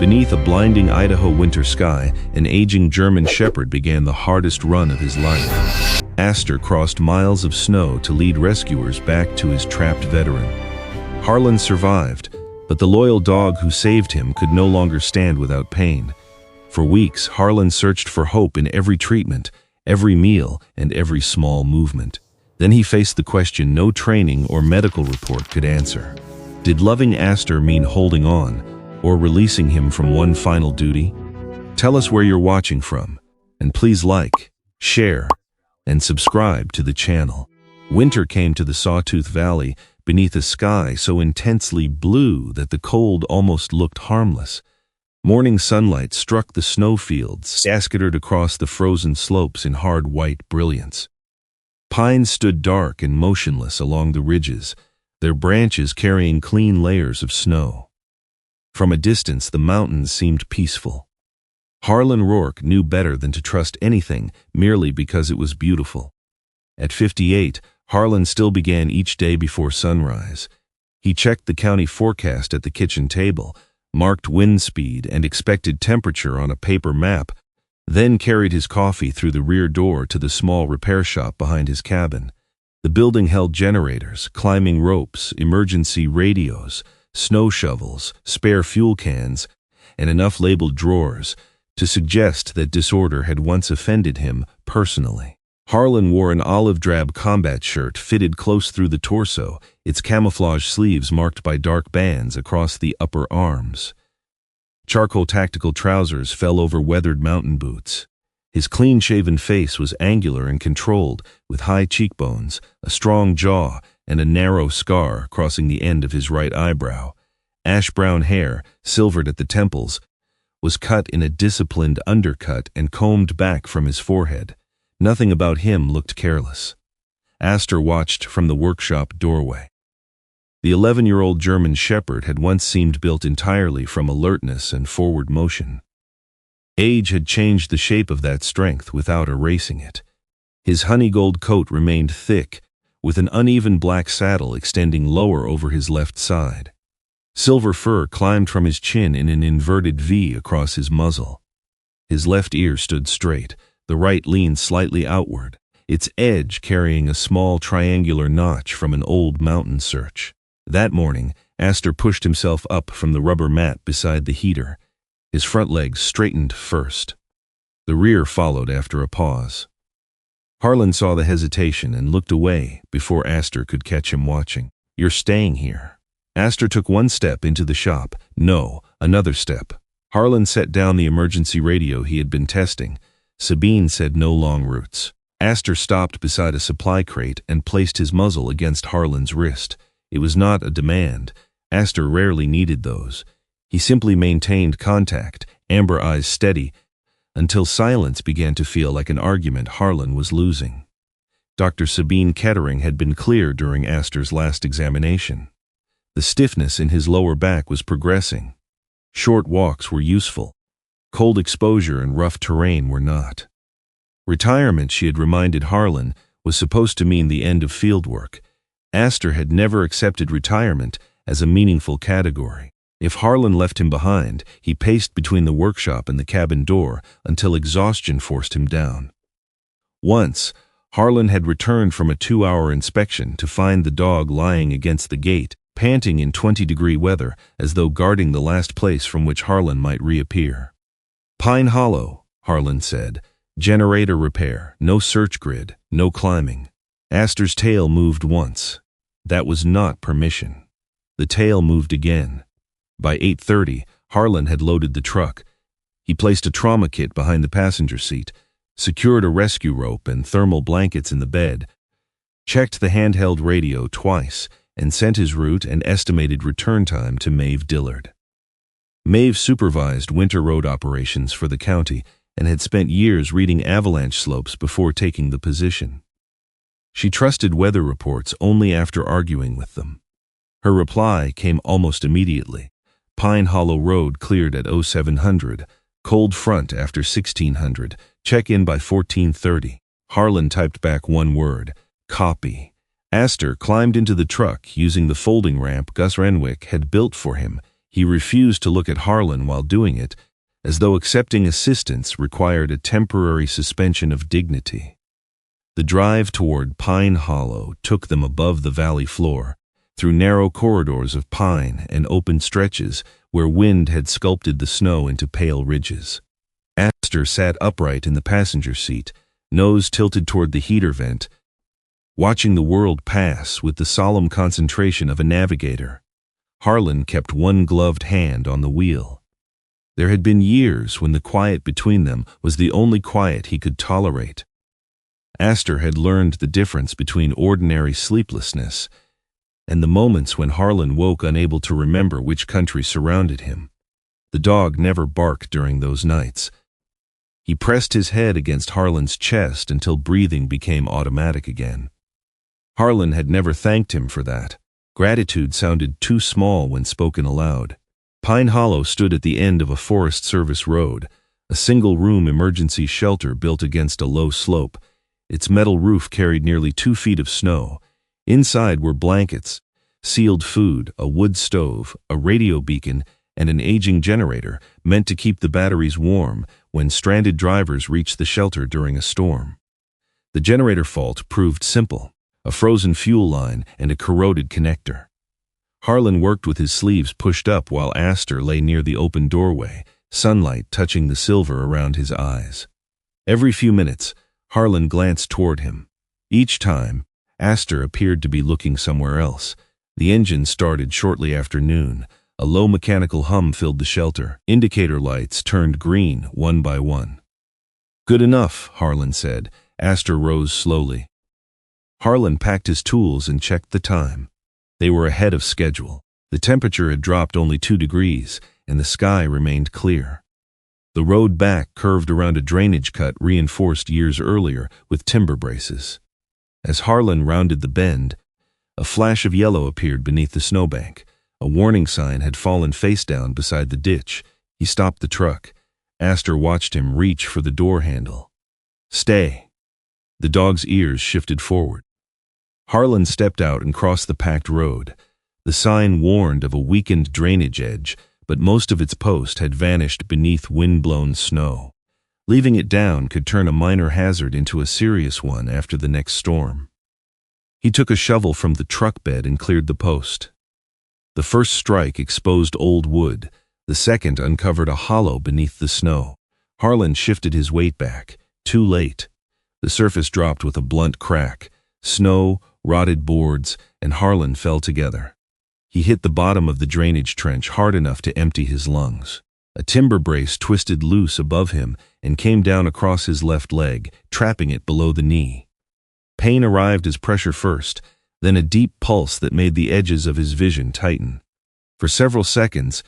Beneath a blinding Idaho winter sky, an aging German shepherd began the hardest run of his life. Aster crossed miles of snow to lead rescuers back to his trapped veteran. Harlan survived, but the loyal dog who saved him could no longer stand without pain. For weeks, Harlan searched for hope in every treatment, every meal, and every small movement. Then he faced the question no training or medical report could answer. Did loving Aster mean holding on, or releasing him from one final duty? Tell us where you're watching from, and please like, share, and subscribe to the channel. Winter came to the Sawtooth Valley beneath a sky so intensely blue that the cold almost looked harmless. Morning sunlight struck the snowfields, scattered across the frozen slopes in hard white brilliance. Pines stood dark and motionless along the ridges, their branches carrying clean layers of snow. From a distance, the mountains seemed peaceful. Harlan Rourke knew better than to trust anything merely because it was beautiful. At 58, Harlan still began each day before sunrise. He checked the county forecast at the kitchen table, marked wind speed and expected temperature on a paper map, then carried his coffee through the rear door to the small repair shop behind his cabin. The building held generators, climbing ropes, emergency radios, snow shovels, spare fuel cans, and enough labeled drawers to suggest that disorder had once offended him personally. Harlan wore an olive-drab combat shirt fitted close through the torso, its camouflage sleeves marked by dark bands across the upper arms. Charcoal tactical trousers fell over weathered mountain boots. His clean-shaven face was angular and controlled, with high cheekbones, a strong jaw, and a narrow scar crossing the end of his right eyebrow. Ash-brown hair, silvered at the temples, was cut in a disciplined undercut and combed back from his forehead. Nothing about him looked careless. Aster watched from the workshop doorway. The 11-year-old German shepherd had once seemed built entirely from alertness and forward motion. Age had changed the shape of that strength without erasing it. His honey-gold coat remained thick, with an uneven black saddle extending lower over his left side. Silver fur climbed from his chin in an inverted V across his muzzle. His left ear stood straight, the right leaned slightly outward, its edge carrying a small triangular notch from an old mountain search. That morning, Aster pushed himself up from the rubber mat beside the heater. His front legs straightened first. The rear followed after a pause. Harlan saw the hesitation and looked away before Aster could catch him watching. "You're staying here." Aster took one step into the shop. No, another step. Harlan set down the emergency radio he had been testing. Sabine said no long routes. Aster stopped beside a supply crate and placed his muzzle against Harlan's wrist. It was not a demand. Aster rarely needed those. He simply maintained contact, amber eyes steady, until silence began to feel like an argument Harlan was losing. Dr. Sabine Kettering had been clear during Aster's last examination. The stiffness in his lower back was progressing. Short walks were useful. Cold exposure and rough terrain were not. Retirement, she had reminded Harlan, was supposed to mean the end of field work. Aster had never accepted retirement as a meaningful category. If Harlan left him behind, he paced between the workshop and the cabin door until exhaustion forced him down. Once, Harlan had returned from a 2-hour inspection to find the dog lying against the gate, panting in 20-degree weather as though guarding the last place from which Harlan might reappear. "Pine Hollow," Harlan said. "Generator repair, no search grid, no climbing." Aster's tail moved once. That was not permission. The tail moved again. By 8:30, Harlan had loaded the truck. He placed a trauma kit behind the passenger seat, secured a rescue rope and thermal blankets in the bed, checked the handheld radio twice, and sent his route and estimated return time to Maeve Dillard. Maeve supervised winter road operations for the county and had spent years reading avalanche slopes before taking the position. She trusted weather reports only after arguing with them. Her reply came almost immediately. Pine Hollow Road cleared at 0700, cold front after 1600, check-in by 1430. Harlan typed back one word, copy. Aster climbed into the truck using the folding ramp Gus Renwick had built for him. He refused to look at Harlan while doing it, as though accepting assistance required a temporary suspension of dignity. The drive toward Pine Hollow took them above the valley floor, through narrow corridors of pine and open stretches where wind had sculpted the snow into pale ridges. Aster sat upright in the passenger seat, nose tilted toward the heater vent, watching the world pass with the solemn concentration of a navigator. Harlan kept one gloved hand on the wheel. There had been years when the quiet between them was the only quiet he could tolerate. Aster had learned the difference between ordinary sleeplessness and the moments when Harlan woke unable to remember which country surrounded him. The dog never barked during those nights. He pressed his head against Harlan's chest until breathing became automatic again. Harlan had never thanked him for that. Gratitude sounded too small when spoken aloud. Pine Hollow stood at the end of a Forest Service road, a single-room emergency shelter built against a low slope. Its metal roof carried nearly 2 feet of snow. Inside were blankets, sealed food, a wood stove, a radio beacon, and an aging generator meant to keep the batteries warm when stranded drivers reached the shelter during a storm. The generator fault proved simple: a frozen fuel line and a corroded connector. Harlan worked with his sleeves pushed up while Aster lay near the open doorway, sunlight touching the silver around his eyes. Every few minutes, Harlan glanced toward him. Each time, Aster appeared to be looking somewhere else. The engine started shortly after noon. A low mechanical hum filled the shelter. Indicator lights turned green one by one. "Good enough," Harlan said. Aster rose slowly. Harlan packed his tools and checked the time. They were ahead of schedule. The temperature had dropped only 2 degrees, and the sky remained clear. The road back curved around a drainage cut reinforced years earlier with timber braces. As Harlan rounded the bend, a flash of yellow appeared beneath the snowbank. A warning sign had fallen face down beside the ditch. He stopped the truck. Aster watched him reach for the door handle. "Stay." The dog's ears shifted forward. Harlan stepped out and crossed the packed road. The sign warned of a weakened drainage edge, but most of its post had vanished beneath wind-blown snow. Leaving it down could turn a minor hazard into a serious one after the next storm. He took a shovel from the truck bed and cleared the post. The first strike exposed old wood. The second uncovered a hollow beneath the snow. Harlan shifted his weight back. Too late. The surface dropped with a blunt crack. Snow, rotted boards, and Harlan fell together. He hit the bottom of the drainage trench hard enough to empty his lungs. A timber brace twisted loose above him and came down across his left leg, trapping it below the knee. Pain arrived as pressure first, then a deep pulse that made the edges of his vision tighten. For several seconds,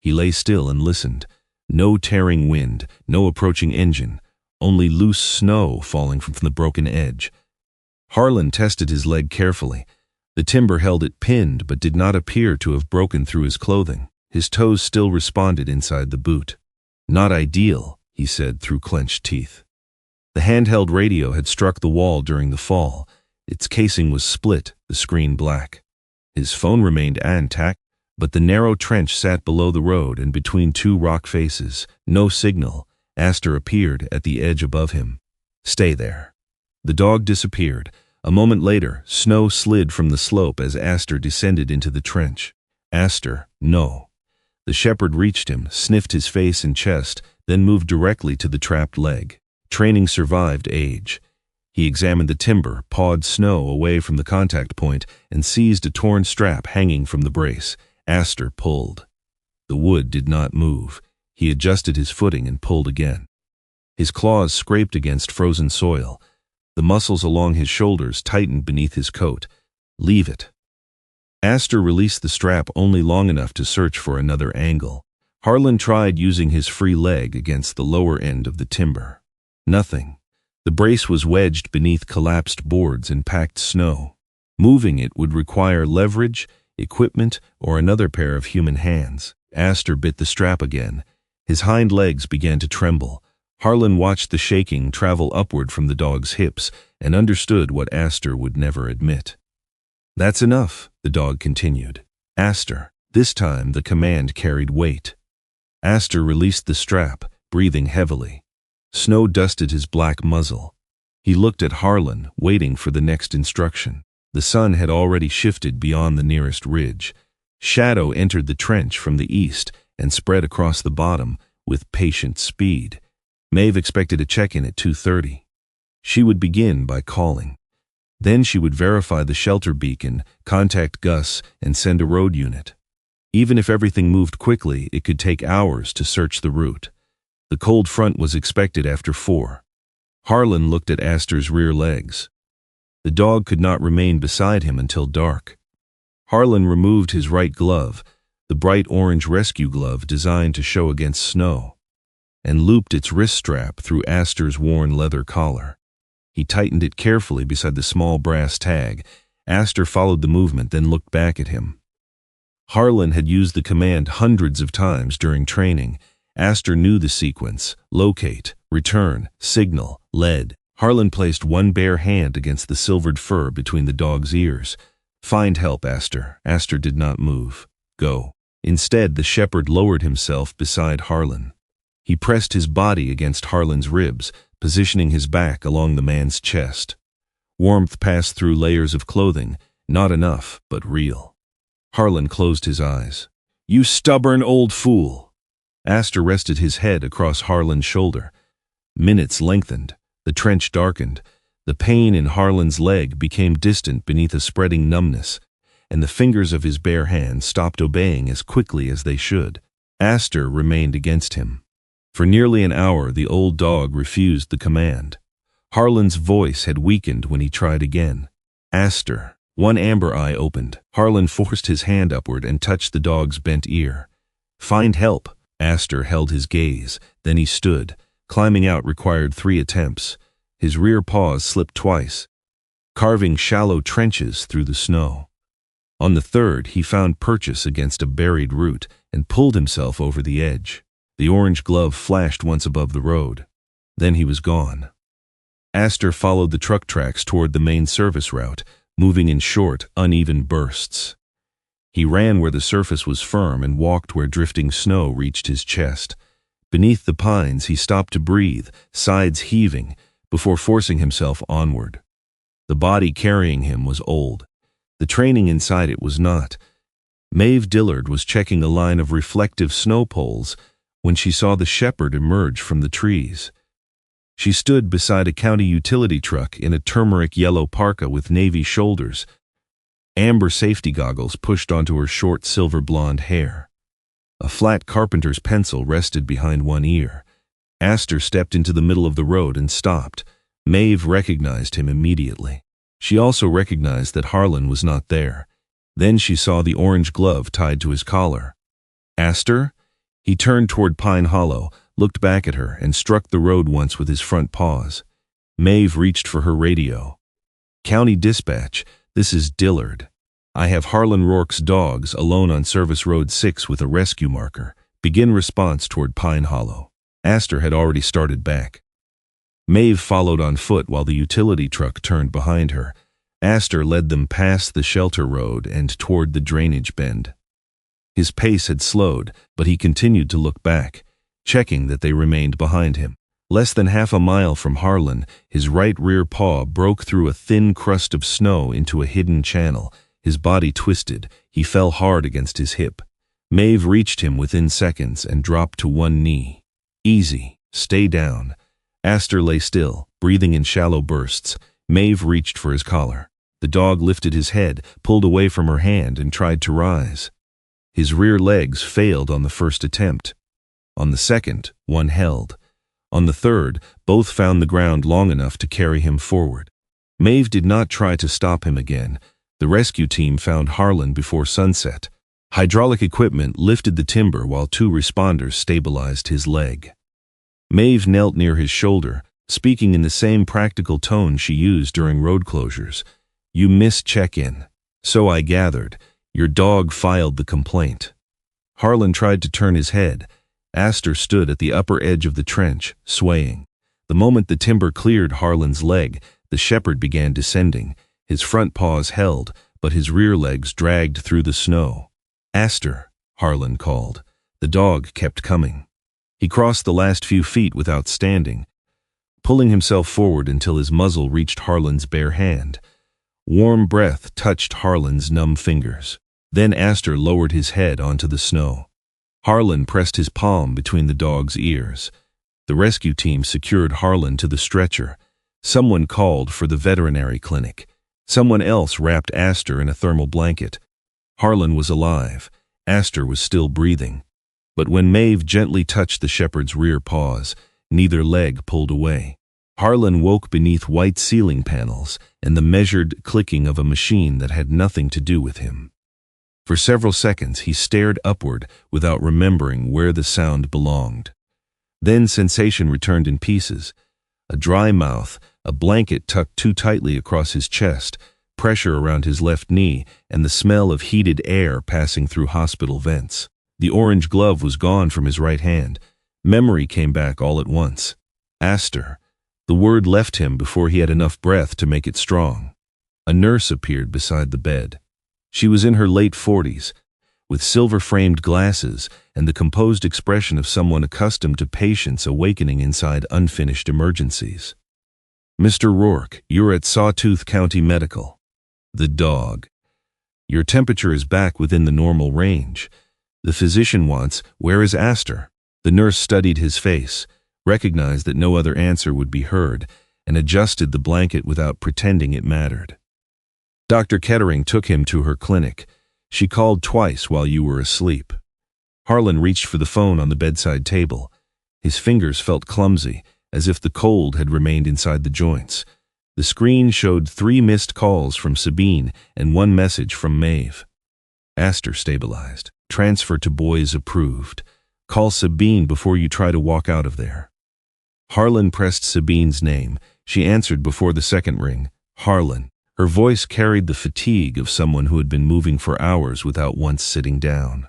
he lay still and listened. No tearing wind, no approaching engine, only loose snow falling from the broken edge. Harlan tested his leg carefully. The timber held it pinned but did not appear to have broken through his clothing. His toes still responded inside the boot. "Not ideal," he said through clenched teeth. The handheld radio had struck the wall during the fall. Its casing was split, the screen black. His phone remained intact, but the narrow trench sat below the road and between 2 rock faces. No signal. Aster appeared at the edge above him. "Stay there." The dog disappeared. A moment later, snow slid from the slope as Aster descended into the trench. "Aster, no." The shepherd reached him, sniffed his face and chest, then moved directly to the trapped leg. Training survived age. He examined the timber, pawed snow away from the contact point, and seized a torn strap hanging from the brace. Aster pulled. The wood did not move. He adjusted his footing and pulled again. His claws scraped against frozen soil. The muscles along his shoulders tightened beneath his coat. "Leave it." Aster released the strap only long enough to search for another angle. Harlan tried using his free leg against the lower end of the timber. Nothing. The brace was wedged beneath collapsed boards and packed snow. Moving it would require leverage, equipment, or another pair of human hands. Aster bit the strap again. His hind legs began to tremble. Harlan watched the shaking travel upward from the dog's hips and understood what Aster would never admit. "That's enough," the dog continued. "Aster, This time the command carried weight. Aster released the strap, breathing heavily. Snow dusted his black muzzle. He looked at Harlan, waiting for the next instruction. The sun had already shifted beyond the nearest ridge. Shadow entered the trench from the east and spread across the bottom with patient speed. Maeve expected a check-in at 2:30. She would begin by calling. Then she would verify the shelter beacon, contact Gus, and send a road unit. Even if everything moved quickly, it could take hours to search the route. The cold front was expected after 4. Harlan looked at Aster's rear legs. The dog could not remain beside him until dark. Harlan removed his right glove, the bright orange rescue glove designed to show against snow, and looped its wrist strap through Aster's worn leather collar. He tightened it carefully beside the small brass tag. Aster followed the movement, then looked back at him. Harlan had used the command hundreds of times during training. Aster knew the sequence: locate, return, signal, lead. Harlan placed one bare hand against the silvered fur between the dog's ears. Find help, Aster. Aster did not move. Go. Instead, the shepherd lowered himself beside Harlan. He pressed his body against Harlan's ribs, positioning his back along the man's chest. Warmth passed through layers of clothing, not enough, but real. Harlan closed his eyes. You stubborn old fool! Aster rested his head across Harlan's shoulder. Minutes lengthened. The trench darkened. The pain in Harlan's leg became distant beneath a spreading numbness, and the fingers of his bare hand stopped obeying as quickly as they should. Aster remained against him. For nearly an hour, the old dog refused the command. Harlan's voice had weakened when he tried again. Aster. One amber eye opened. Harlan forced his hand upward and touched the dog's bent ear. Find help. Aster held his gaze. Then he stood. Climbing out required 3 attempts. His rear paws slipped twice, carving shallow trenches through the snow. On the third, he found purchase against a buried root and pulled himself over the edge. The orange glove flashed once above the road. Then he was gone. Aster followed the truck tracks toward the main service route, moving in short, uneven bursts. He ran where the surface was firm and walked where drifting snow reached his chest. Beneath the pines, he stopped to breathe, sides heaving, before forcing himself onward. The body carrying him was old. The training inside it was not. Maeve Dillard was checking a line of reflective snow poles when she saw the shepherd emerge from the trees. She stood beside a county utility truck in a turmeric yellow parka with navy shoulders. Amber safety goggles pushed onto her short silver blonde hair. A flat carpenter's pencil rested behind one ear. Aster stepped into the middle of the road and stopped. Maeve recognized him immediately. She also recognized that Harlan was not there. Then she saw the orange glove tied to his collar. Aster? He turned toward Pine Hollow, looked back at her, and struck the road once with his front paws. Maeve reached for her radio. County Dispatch, this is Dillard. I have Harlan Rourke's dogs alone on Service Road 6 with a rescue marker. Begin response toward Pine Hollow. Aster had already started back. Maeve followed on foot while the utility truck turned behind her. Aster led them past the shelter road and toward the drainage bend. His pace had slowed, but he continued to look back, checking that they remained behind him. Less than half a mile from Harlan, his right rear paw broke through a thin crust of snow into a hidden channel. His body twisted. He fell hard against his hip. Maeve reached him within seconds and dropped to one knee. Easy. Stay down. Aster lay still, breathing in shallow bursts. Maeve reached for his collar. The dog lifted his head, pulled away from her hand, and tried to rise. His rear legs failed on the first attempt. On the second, one held. On the third, both found the ground long enough to carry him forward. Maeve did not try to stop him again. The rescue team found Harlan before sunset. Hydraulic equipment lifted the timber while 2 responders stabilized his leg. Maeve knelt near his shoulder, speaking in the same practical tone she used during road closures. You missed check-in. So I gathered. Your dog filed the complaint. Harlan tried to turn his head. Aster stood at the upper edge of the trench, swaying. The moment the timber cleared Harlan's leg, the shepherd began descending. His front paws held, but his rear legs dragged through the snow. Aster, Harlan called. The dog kept coming. He crossed the last few feet without standing, pulling himself forward until his muzzle reached Harlan's bare hand. Warm breath touched Harlan's numb fingers. Then Aster lowered his head onto the snow. Harlan pressed his palm between the dog's ears. The rescue team secured Harlan to the stretcher. Someone called for the veterinary clinic. Someone else wrapped Aster in a thermal blanket. Harlan was alive. Aster was still breathing. But when Maeve gently touched the shepherd's rear paws, neither leg pulled away. Harlan woke beneath white ceiling panels and the measured clicking of a machine that had nothing to do with him. For several seconds he stared upward without remembering where the sound belonged. Then sensation returned in pieces. A dry mouth, a blanket tucked too tightly across his chest, pressure around his left knee, and the smell of heated air passing through hospital vents. The orange glove was gone from his right hand. Memory came back all at once. Aster. The word left him before he had enough breath to make it strong. A nurse appeared beside the bed. She was in her late 40s, with silver-framed glasses and the composed expression of someone accustomed to patients awakening inside unfinished emergencies. "Mr. Rourke, you're at Sawtooth County Medical." The dog. "Your temperature is back within the normal range. The physician wants, where is Aster?" The nurse studied his face, recognized that no other answer would be heard, and adjusted the blanket without pretending it mattered. "Dr. Kettering took him to her clinic. She called twice while you were asleep." Harlan reached for the phone on the bedside table. His fingers felt clumsy, as if the cold had remained inside the joints. The screen showed 3 missed calls from Sabine and 1 message from Maeve. Aster stabilized. "Transfer to Boys approved. Call Sabine before you try to walk out of there." Harlan pressed Sabine's name. She answered before the second ring. "Harlan." Her voice carried the fatigue of someone who had been moving for hours without once sitting down.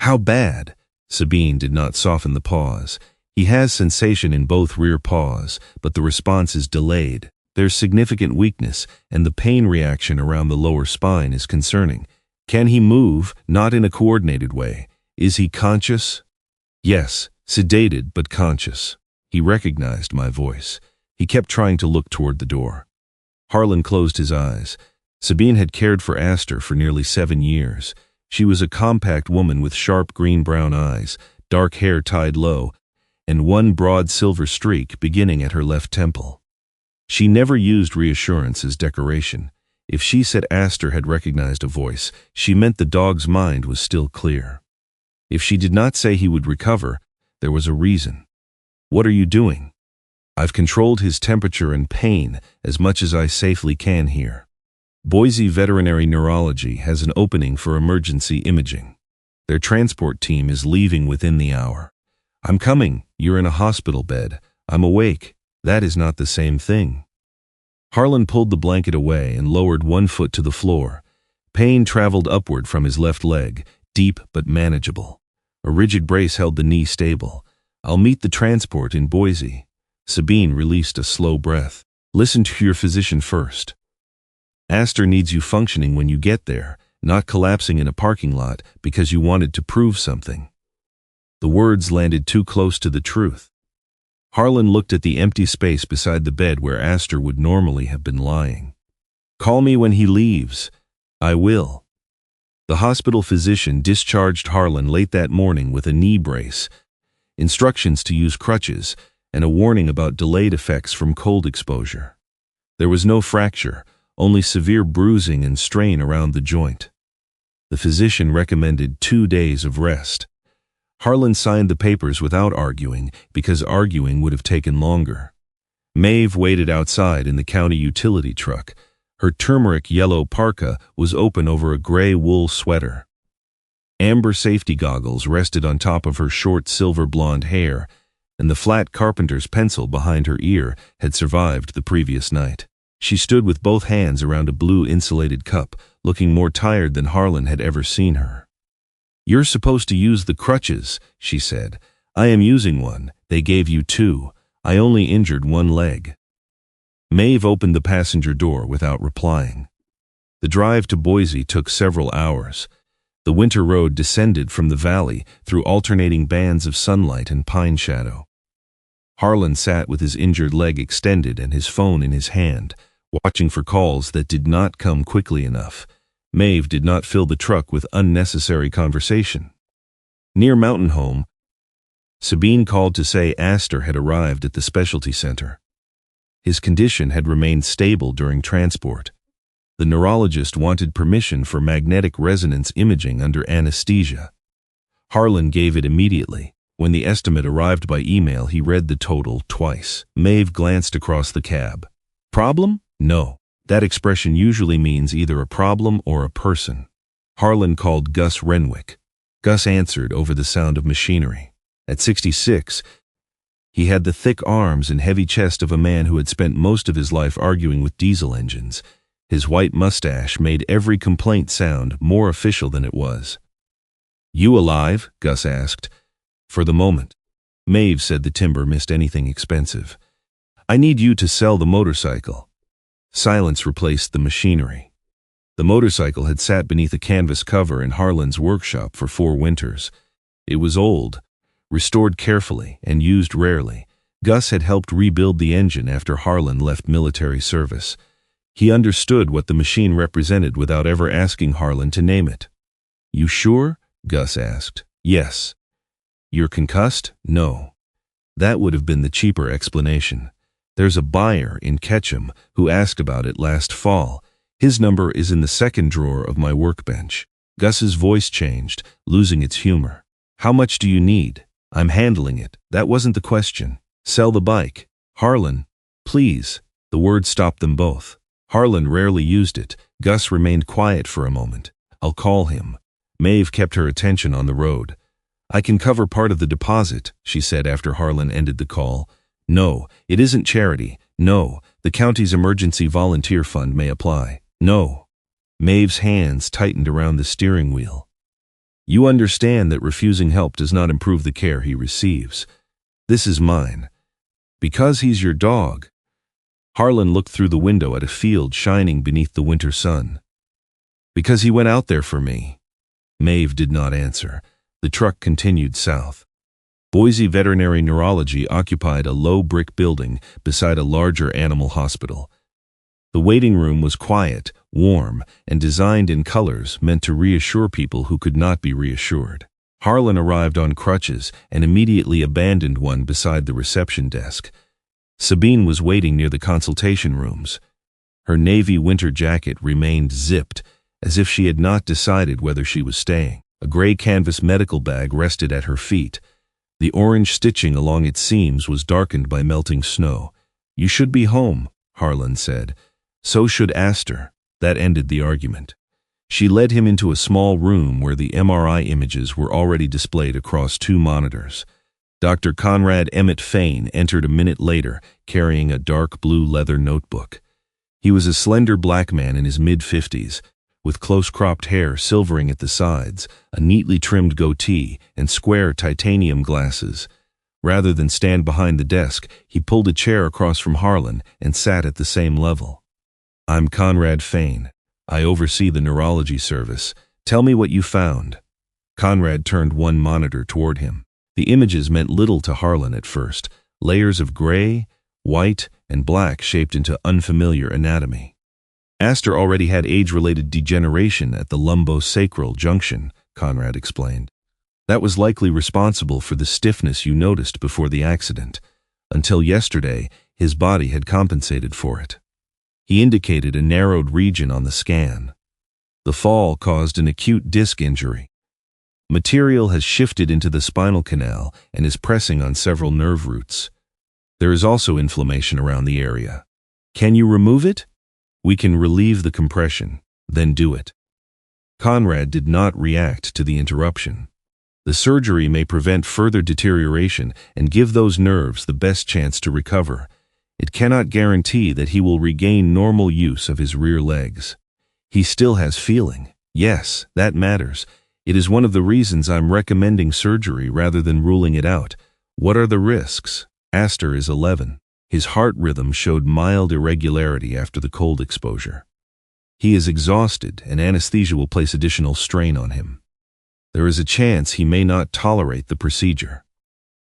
"How bad?" Sabine did not soften the pause. "He has sensation in both rear paws, but the response is delayed. There's significant weakness, and the pain reaction around the lower spine is concerning. Can he move? Not in a coordinated way. Is he conscious?" "Yes, sedated but conscious." He recognized my voice. He kept trying to look toward the door. Harlan closed his eyes. Sabine had cared for Aster for nearly 7 years. She was a compact woman with sharp green-brown eyes, dark hair tied low, and 1 broad silver streak beginning at her left temple. She never used reassurance as decoration. If she said Aster had recognized a voice, she meant the dog's mind was still clear. If she did not say he would recover, there was a reason. "What are you doing?" "I've controlled his temperature and pain as much as I safely can here. Boise Veterinary Neurology has an opening for emergency imaging. Their transport team is leaving within the hour." "I'm coming. You're in a hospital bed. I'm awake. That is not the same thing." Harlan pulled the blanket away and lowered 1 foot to the floor. Pain traveled upward from his left leg, deep but manageable. A rigid brace held the knee stable. "I'll meet the transport in Boise." Sabine released a slow breath. "Listen to your physician first. Aster needs you functioning when you get there, not collapsing in a parking lot because you wanted to prove something." The words landed too close to the truth. Harlan looked at the empty space beside the bed where Aster would normally have been lying. "Call me when he leaves." "I will." The hospital physician discharged Harlan late that morning with a knee brace, instructions to use crutches, and a warning about delayed effects from cold exposure. There was no fracture, only severe bruising and strain around the joint. The physician recommended 2 days of rest. Harlan signed the papers without arguing, because arguing would have taken longer. Maeve waited outside in the county utility truck. Her turmeric yellow parka was open over a gray wool sweater. Amber safety goggles rested on top of her short silver blonde hair, and the flat carpenter's pencil behind her ear had survived the previous night. She stood with both hands around a blue insulated cup, looking more tired than Harlan had ever seen her. "You're supposed to use the crutches," she said. "I am using one. They gave you 2. I only injured 1 leg." Maeve opened the passenger door without replying. The drive to Boise took several hours. The winter road descended from the valley through alternating bands of sunlight and pine shadow. Harlan sat with his injured leg extended and his phone in his hand, watching for calls that did not come quickly enough. Maeve did not fill the truck with unnecessary conversation. Near Mountain Home, Sabine called to say Aster had arrived at the specialty center. His condition had remained stable during transport. The neurologist wanted permission for magnetic resonance imaging under anesthesia. Harlan gave it immediately. When the estimate arrived by email, he read the total twice. Maeve glanced across the cab. Problem? No. That expression usually means either a problem or a person. Harlan called Gus Renwick. Gus answered over the sound of machinery. At 66, he had the thick arms and heavy chest of a man who had spent most of his life arguing with diesel engines. His white mustache made every complaint sound more official than it was. You alive? Gus asked. For the moment. Maeve said the timber missed anything expensive. I need you to sell the motorcycle. Silence replaced the machinery. The motorcycle had sat beneath a canvas cover in Harlan's workshop for 4 winters. It was old, restored carefully, and used rarely. Gus had helped rebuild the engine after Harlan left military service. He understood what the machine represented without ever asking Harlan to name it. You sure? Gus asked. Yes. You're concussed? No. That would have been the cheaper explanation. There's a buyer in Ketchum who asked about it last fall. His number is in the second drawer of my workbench. Gus's voice changed, losing its humor. How much do you need? I'm handling it. That wasn't the question. Sell the bike. Harlan, please. The word stopped them both. Harlan rarely used it. Gus remained quiet for a moment. I'll call him. Maeve kept her attention on the road. I can cover part of the deposit, she said after Harlan ended the call. No, it isn't charity. No, the county's emergency volunteer fund may apply. No. Maeve's hands tightened around the steering wheel. You understand that refusing help does not improve the care he receives. This is mine. Because he's your dog. Harlan looked through the window at a field shining beneath the winter sun. Because he went out there for me. Maeve did not answer. The truck continued south. Boise Veterinary Neurology occupied a low brick building beside a larger animal hospital. The waiting room was quiet, warm, and designed in colors meant to reassure people who could not be reassured. Harlan arrived on crutches and immediately abandoned one beside the reception desk. Sabine was waiting near the consultation rooms. Her navy winter jacket remained zipped, as if she had not decided whether she was staying. A gray canvas medical bag rested at her feet. The orange stitching along its seams was darkened by melting snow. You should be home, Harlan said. So should Aster. That ended the argument. She led him into a small room where the MRI images were already displayed across 2 monitors. Dr. Conrad Emmett Fain entered a minute later, carrying a dark blue leather notebook. He was a slender black man in his mid-50s, with close-cropped hair silvering at the sides, a neatly trimmed goatee, and square titanium glasses. Rather than stand behind the desk, he pulled a chair across from Harlan and sat at the same level. I'm Conrad Fain. I oversee the neurology service. Tell me what you found. Conrad turned one monitor toward him. The images meant little to Harlan at first, layers of gray, white, and black shaped into unfamiliar anatomy. Aster already had age-related degeneration at the lumbosacral junction, Conrad explained. That was likely responsible for the stiffness you noticed before the accident. Until yesterday, his body had compensated for it. He indicated a narrowed region on the scan. The fall caused an acute disc injury. Material has shifted into the spinal canal and is pressing on several nerve roots. There is also inflammation around the area. Can you remove it? We can relieve the compression, then do it. Conrad did not react to the interruption. The surgery may prevent further deterioration and give those nerves the best chance to recover. It cannot guarantee that he will regain normal use of his rear legs. He still has feeling. Yes, that matters. It is one of the reasons I'm recommending surgery rather than ruling it out. What are the risks? Aster is 11. His heart rhythm showed mild irregularity after the cold exposure. He is exhausted, and anesthesia will place additional strain on him. There is a chance he may not tolerate the procedure.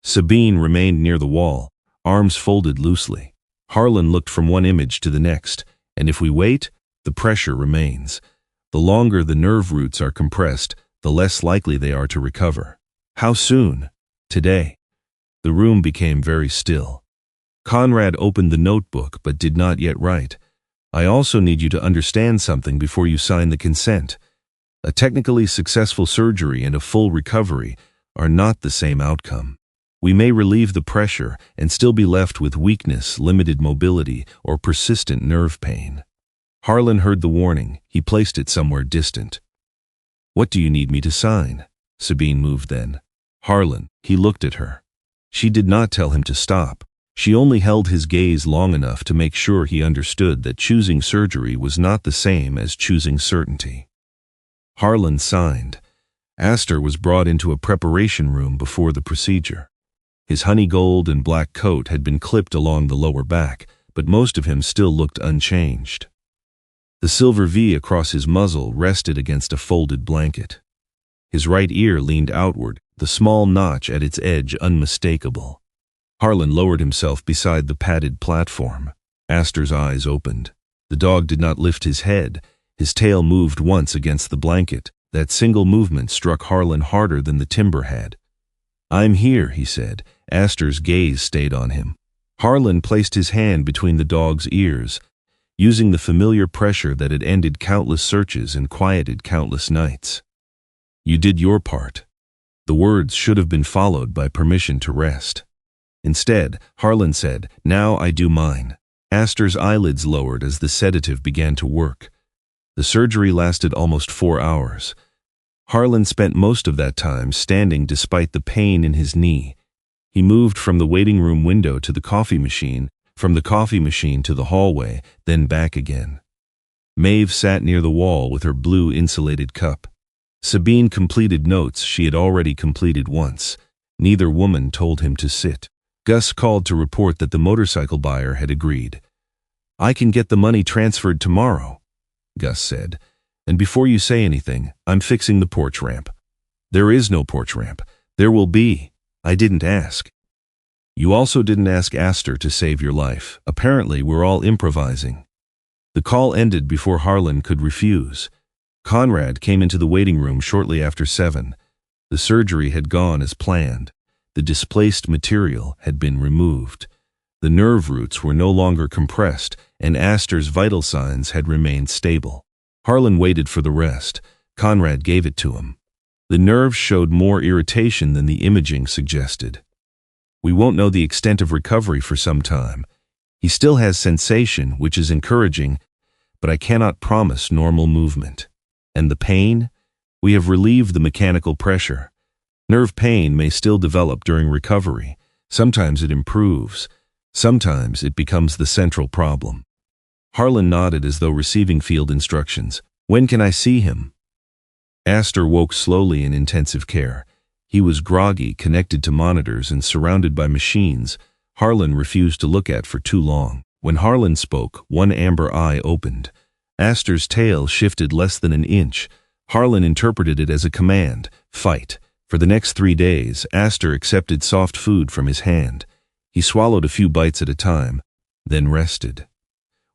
Sabine remained near the wall, arms folded loosely. Harlan looked from one image to the next, and if we wait, the pressure remains. The longer the nerve roots are compressed, the less likely they are to recover. How soon? Today. The room became very still. Conrad opened the notebook but did not yet write. I also need you to understand something before you sign the consent. A technically successful surgery and a full recovery are not the same outcome. We may relieve the pressure and still be left with weakness, limited mobility, or persistent nerve pain. Harlan heard the warning. He placed it somewhere distant. What do you need me to sign? Sabine moved then. Harlan, he looked at her. She did not tell him to stop. She only held his gaze long enough to make sure he understood that choosing surgery was not the same as choosing certainty. Harlan signed. Aster was brought into a preparation room before the procedure. His honey gold and black coat had been clipped along the lower back, but most of him still looked unchanged. The silver V across his muzzle rested against a folded blanket. His right ear leaned outward, the small notch at its edge unmistakable. Harlan lowered himself beside the padded platform. Aster's eyes opened. The dog did not lift his head. His tail moved once against the blanket. That single movement struck Harlan harder than the timber had. I'm here, he said. Aster's gaze stayed on him. Harlan placed his hand between the dog's ears, using the familiar pressure that had ended countless searches and quieted countless nights. You did your part. The words should have been followed by permission to rest. Instead, Harlan said, now I do mine. Aster's eyelids lowered as the sedative began to work. The surgery lasted almost 4 hours. Harlan spent most of that time standing despite the pain in his knee. He moved from the waiting room window to the coffee machine, from the coffee machine to the hallway, then back again. Maeve sat near the wall with her blue insulated cup. Sabine completed notes she had already completed once. Neither woman told him to sit. Gus called to report that the motorcycle buyer had agreed. I can get the money transferred tomorrow, Gus said. And before you say anything, I'm fixing the porch ramp. There is no porch ramp. There will be. I didn't ask. You also didn't ask Aster to save your life. Apparently, we're all improvising. The call ended before Harlan could refuse. Conrad came into the waiting room shortly after 7. The surgery had gone as planned. The displaced material had been removed. The nerve roots were no longer compressed, and Aster's vital signs had remained stable. Harlan waited for the rest. Conrad gave it to him. The nerves showed more irritation than the imaging suggested. We won't know the extent of recovery for some time. He still has sensation, which is encouraging, but I cannot promise normal movement. And the pain? We have relieved the mechanical pressure. Nerve pain may still develop during recovery. Sometimes it improves. Sometimes it becomes the central problem. Harlan nodded as though receiving field instructions. When can I see him? Aster woke slowly in intensive care. He was groggy, connected to monitors and surrounded by machines Harlan refused to look at for too long. When Harlan spoke, one amber eye opened. Aster's tail shifted less than an inch. Harlan interpreted it as a command, fight. For the next 3 days, Aster accepted soft food from his hand. He swallowed a few bites at a time, then rested.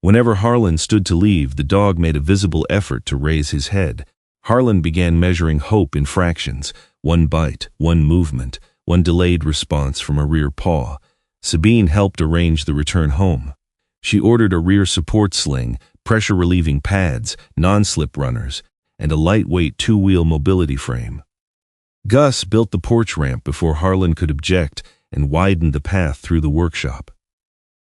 Whenever Harlan stood to leave, the dog made a visible effort to raise his head. Harlan began measuring hope in fractions. 1 bite, 1 movement, 1 delayed response from a rear paw. Sabine helped arrange the return home. She ordered a rear support sling, pressure-relieving pads, non-slip runners, and a lightweight 2-wheel mobility frame. Gus built the porch ramp before Harlan could object and widened the path through the workshop.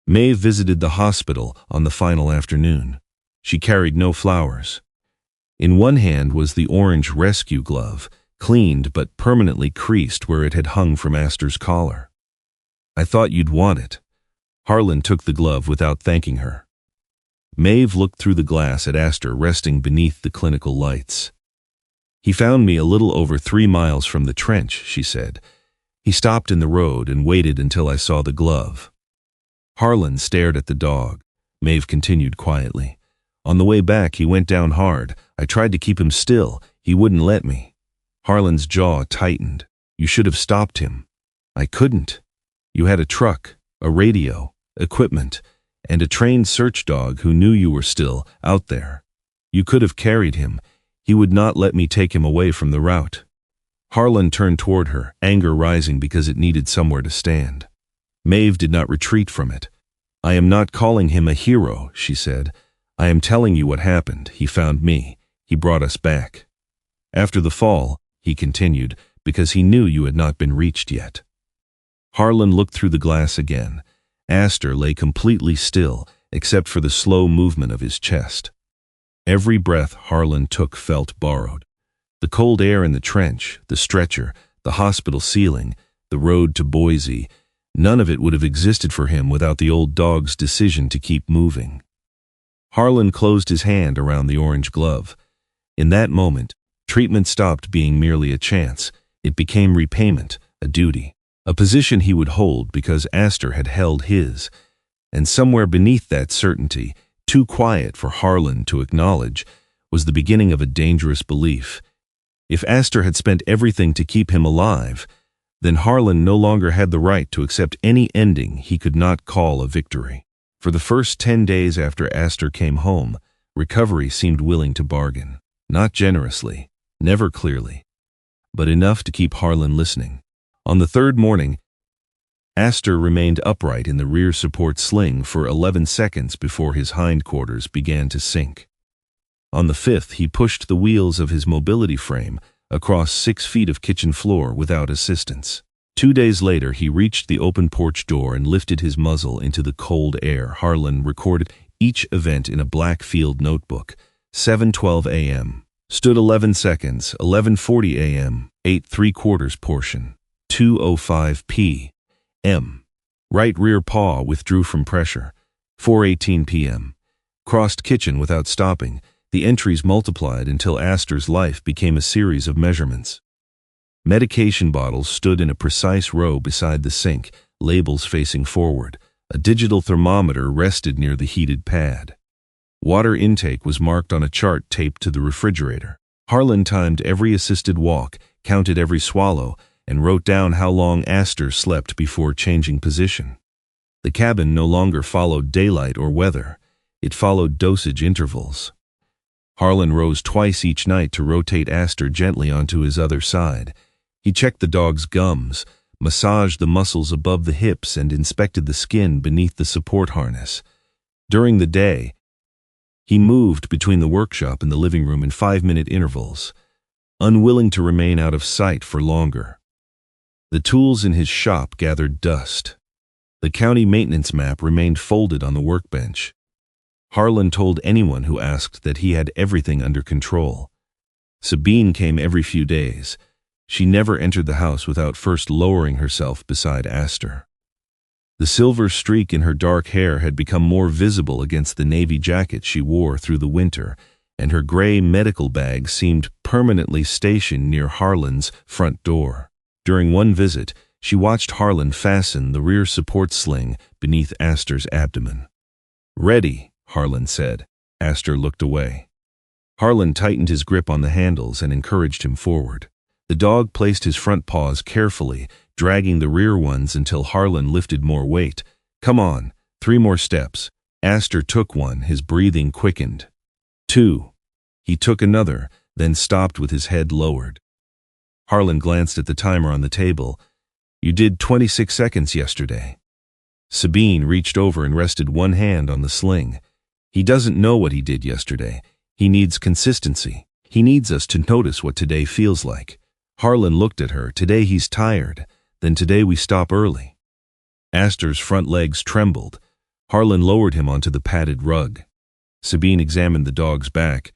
Maeve visited the hospital on the final afternoon. She carried no flowers. In one hand was the orange rescue glove, cleaned but permanently creased where it had hung from Aster's collar. I thought you'd want it. Harlan took the glove without thanking her. Maeve looked through the glass at Aster resting beneath the clinical lights. He found me a little over 3 miles from the trench, she said. He stopped in the road and waited until I saw the glove. Harlan stared at the dog. Maeve continued quietly. On the way back, he went down hard. I tried to keep him still. He wouldn't let me. Harlan's jaw tightened. You should have stopped him. I couldn't. You had a truck, a radio, equipment, and a trained search dog who knew you were still out there. You could have carried him. He would not let me take him away from the route. Harlan turned toward her, anger rising because it needed somewhere to stand. Maeve did not retreat from it. I am not calling him a hero, she said. I am telling you what happened. He found me. He brought us back. After the fall, he continued, because he knew you had not been reached yet. Harlan looked through the glass again. Aster lay completely still, except for the slow movement of his chest. Every breath Harlan took felt borrowed. The cold air in the trench, the stretcher, the hospital ceiling, the road to Boise, none of it would have existed for him without the old dog's decision to keep moving. Harlan closed his hand around the orange glove. In that moment, treatment stopped being merely a chance. It became repayment, a duty, a position he would hold because Aster had held his. And somewhere beneath that certainty, too quiet for Harlan to acknowledge, was the beginning of a dangerous belief. If Aster had spent everything to keep him alive, then Harlan no longer had the right to accept any ending he could not call a victory. For the first 10 days after Aster came home, recovery seemed willing to bargain. Not generously, never clearly, but enough to keep Harlan listening. On the third morning, Aster remained upright in the rear support sling for 11 seconds before his hindquarters began to sink. On the fifth, he pushed the wheels of his mobility frame across 6 feet of kitchen floor without assistance. 2 days later, he reached the open porch door and lifted his muzzle into the cold air. Harlan recorded each event in a black field notebook. 7:12 a.m. Stood 11 seconds. 11:40 a.m. Ate 3/4 portion. 2:05 p.m. Right rear paw withdrew from pressure. 4:18 p.m. Crossed kitchen without stopping. The entries multiplied until Aster's life became a series of measurements. Medication bottles stood in a precise row beside the sink, labels facing forward. A digital thermometer rested near the heated pad. Water intake was marked on a chart taped to the refrigerator. Harlan timed every assisted walk, counted every swallow, and wrote down how long Aster slept before changing position. The cabin no longer followed daylight or weather. It followed dosage intervals. Harlan rose twice each night to rotate Aster gently onto his other side. He checked the dog's gums, massaged the muscles above the hips, and inspected the skin beneath the support harness. During the day, he moved between the workshop and the living room in 5-minute intervals, unwilling to remain out of sight for longer. The tools in his shop gathered dust. The county maintenance map remained folded on the workbench. Harlan told anyone who asked that he had everything under control. Sabine came every few days. She never entered the house without first lowering herself beside Aster. The silver streak in her dark hair had become more visible against the navy jacket she wore through the winter, and her gray medical bag seemed permanently stationed near Harlan's front door. During one visit, she watched Harlan fasten the rear support sling beneath Aster's abdomen. "Ready," Harlan said. Aster looked away. Harlan tightened his grip on the handles and encouraged him forward. The dog placed his front paws carefully, dragging the rear ones until Harlan lifted more weight. "Come on, 3 more steps." Aster took one, his breathing quickened. 2. He took another, then stopped with his head lowered. Harlan glanced at the timer on the table. "You did 26 seconds yesterday." Sabine reached over and rested one hand on the sling. "He doesn't know what he did yesterday. He needs consistency. He needs us to notice what today feels like." Harlan looked at her. "Today he's tired. Then today we stop early." Aster's front legs trembled. Harlan lowered him onto the padded rug. Sabine examined the dog's back,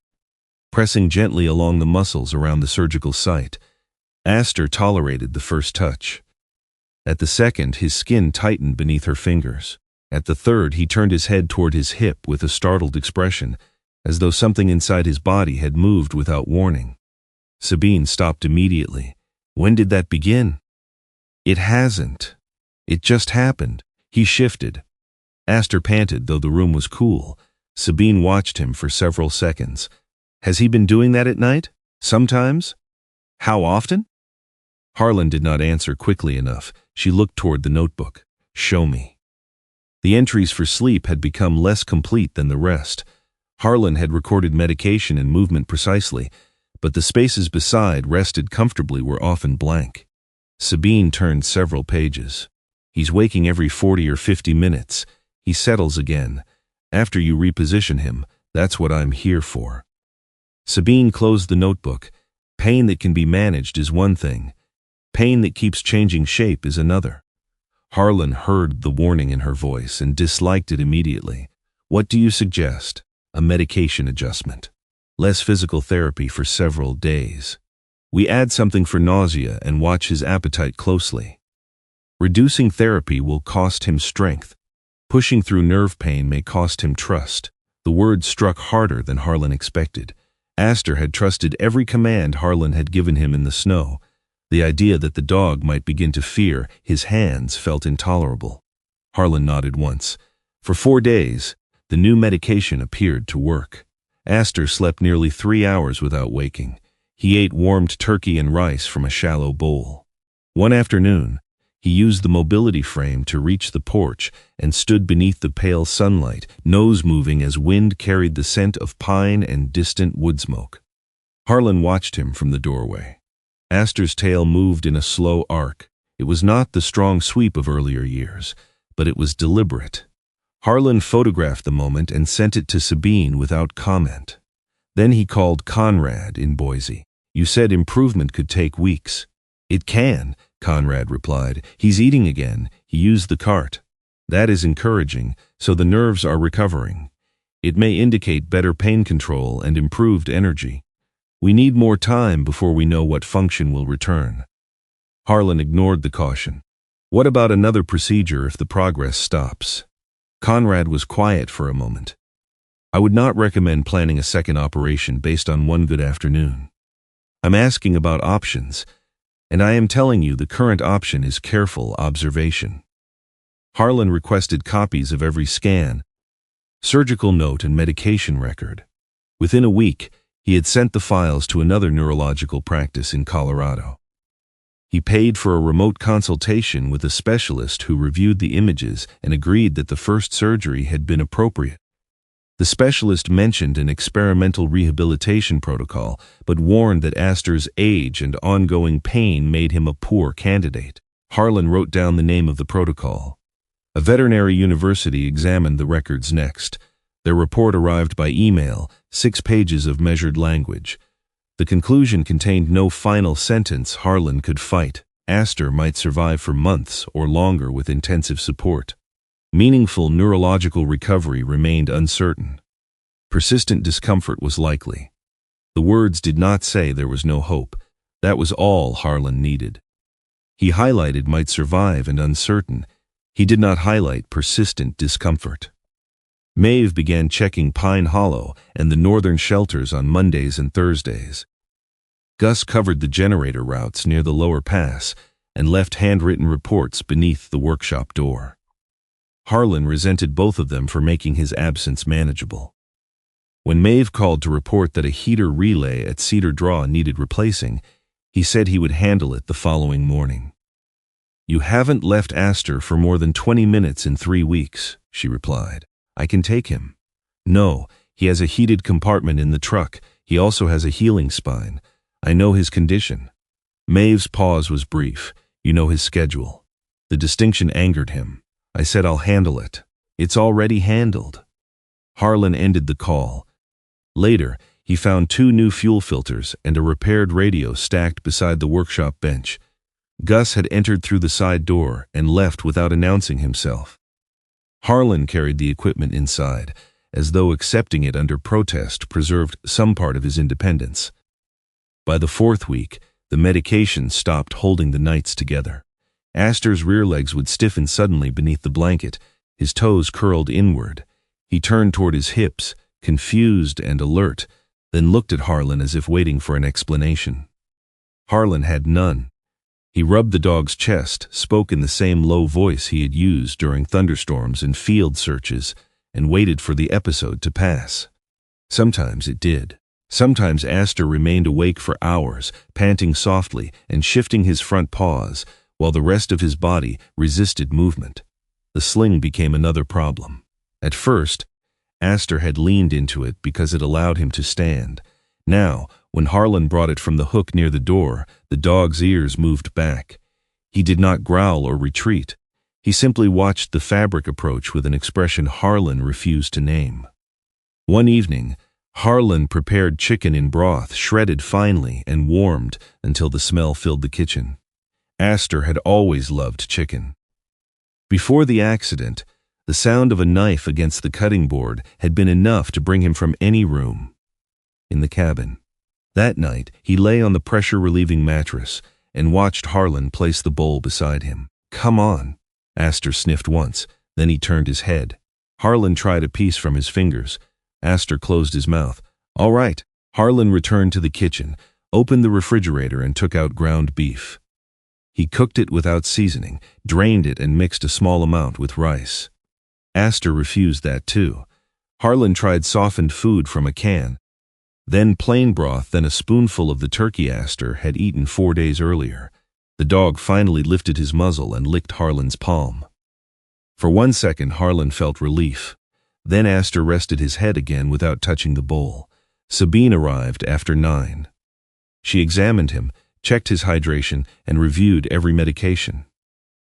pressing gently along the muscles around the surgical site. Aster tolerated the first touch. At the second, his skin tightened beneath her fingers. At the third, he turned his head toward his hip with a startled expression, as though something inside his body had moved without warning. Sabine stopped immediately. "When did that begin?" "It hasn't. It just happened." He shifted. Aster panted, though the room was cool. Sabine watched him for several seconds. "Has he been doing that at night? Sometimes?" How often? Harlan did not answer quickly enough. She looked toward the notebook. Show me. The entries for sleep had become less complete than the rest. Harlan had recorded medication and movement precisely, but the spaces beside rested comfortably were often blank. Sabine turned several pages. He's waking every 40 or 50 minutes. He settles again. After you reposition him, that's what I'm here for. Sabine closed the notebook. Pain that can be managed is one thing. Pain that keeps changing shape is another. Harlan heard the warning in her voice and disliked it immediately. What do you suggest? A medication adjustment. Less physical therapy for several days. We add something for nausea and watch his appetite closely. Reducing therapy will cost him strength. Pushing through nerve pain may cost him trust. The words struck harder than Harlan expected. Aster had trusted every command Harlan had given him in the snow. The idea that the dog might begin to fear his hands felt intolerable. Harlan nodded once. For 4 days, the new medication appeared to work. Aster slept nearly 3 hours without waking. He ate warmed turkey and rice from a shallow bowl. One afternoon, he used the mobility frame to reach the porch and stood beneath the pale sunlight, nose moving as wind carried the scent of pine and distant wood smoke. Harlan watched him from the doorway. Aster's tail moved in a slow arc. It was not the strong sweep of earlier years, but it was deliberate. Harlan photographed the moment and sent it to Sabine without comment. Then he called Conrad in Boise. You said improvement could take weeks. It can, Conrad replied. He's eating again. He used the cart. That is encouraging, so the nerves are recovering. It may indicate better pain control and improved energy. We need more time before we know what function will return. Harlan ignored the caution. What about another procedure if the progress stops? Conrad was quiet for a moment. I would not recommend planning a second operation based on one good afternoon. I'm asking about options, and I am telling you the current option is careful observation. Harlan requested copies of every scan, surgical note, and medication record. Within a week, he had sent the files to another neurological practice in Colorado. He paid for a remote consultation with a specialist who reviewed the images and agreed that the first surgery had been appropriate. The specialist mentioned an experimental rehabilitation protocol, but warned that Aster's age and ongoing pain made him a poor candidate. Harlan wrote down the name of the protocol. A veterinary university examined the records next. Their report arrived by email, 6 pages of measured language. The conclusion contained no final sentence Harlan could fight. Aster might survive for months or longer with intensive support. Meaningful neurological recovery remained uncertain. Persistent discomfort was likely. The words did not say there was no hope. That was all Harlan needed. He highlighted might survive and uncertain. He did not highlight persistent discomfort. Maeve began checking Pine Hollow and the northern shelters on Mondays and Thursdays. Gus covered the generator routes near the lower pass and left handwritten reports beneath the workshop door. Harlan resented both of them for making his absence manageable. When Maeve called to report that a heater relay at Cedar Draw needed replacing, he said he would handle it the following morning. You haven't left Aster for more than 20 minutes in 3 weeks, she replied. I can take him. No, he has a heated compartment in the truck. He also has a healing spine. I know his condition. Maeve's pause was brief. You know his schedule. The distinction angered him. I said I'll handle it. It's already handled. Harlan ended the call. Later, he found 2 new fuel filters and a repaired radio stacked beside the workshop bench. Gus had entered through the side door and left without announcing himself. Harlan carried the equipment inside, as though accepting it under protest preserved some part of his independence. By the 4th week, the medication stopped holding the nights together. Aster's rear legs would stiffen suddenly beneath the blanket, his toes curled inward. He turned toward his hips, confused and alert, then looked at Harlan as if waiting for an explanation. Harlan had none. He rubbed the dog's chest, spoke in the same low voice he had used during thunderstorms and field searches, and waited for the episode to pass. Sometimes it did. Sometimes Aster remained awake for hours, panting softly and shifting his front paws, while the rest of his body resisted movement. The sling became another problem. At first, Aster had leaned into it because it allowed him to stand. Now, when Harlan brought it from the hook near the door, the dog's ears moved back. He did not growl or retreat. He simply watched the fabric approach with an expression Harlan refused to name. One evening, Harlan prepared chicken in broth, shredded finely and warmed until the smell filled the kitchen. Aster had always loved chicken. Before the accident, the sound of a knife against the cutting board had been enough to bring him from any room in the cabin. That night, he lay on the pressure-relieving mattress and watched Harlan place the bowl beside him. "Come on," Aster sniffed once, then he turned his head. Harlan tried a piece from his fingers. Aster closed his mouth. "All right." Harlan returned to the kitchen, opened the refrigerator and took out ground beef. He cooked it without seasoning, drained it and mixed a small amount with rice. Aster refused that too. Harlan tried softened food from a can, then plain broth, then a spoonful of the turkey Aster had eaten 4 days earlier. The dog finally lifted his muzzle and licked Harlan's palm. For 1 second, Harlan felt relief. Then Aster rested his head again without touching the bowl. Sabine arrived after 9. She examined him, checked his hydration, and reviewed every medication.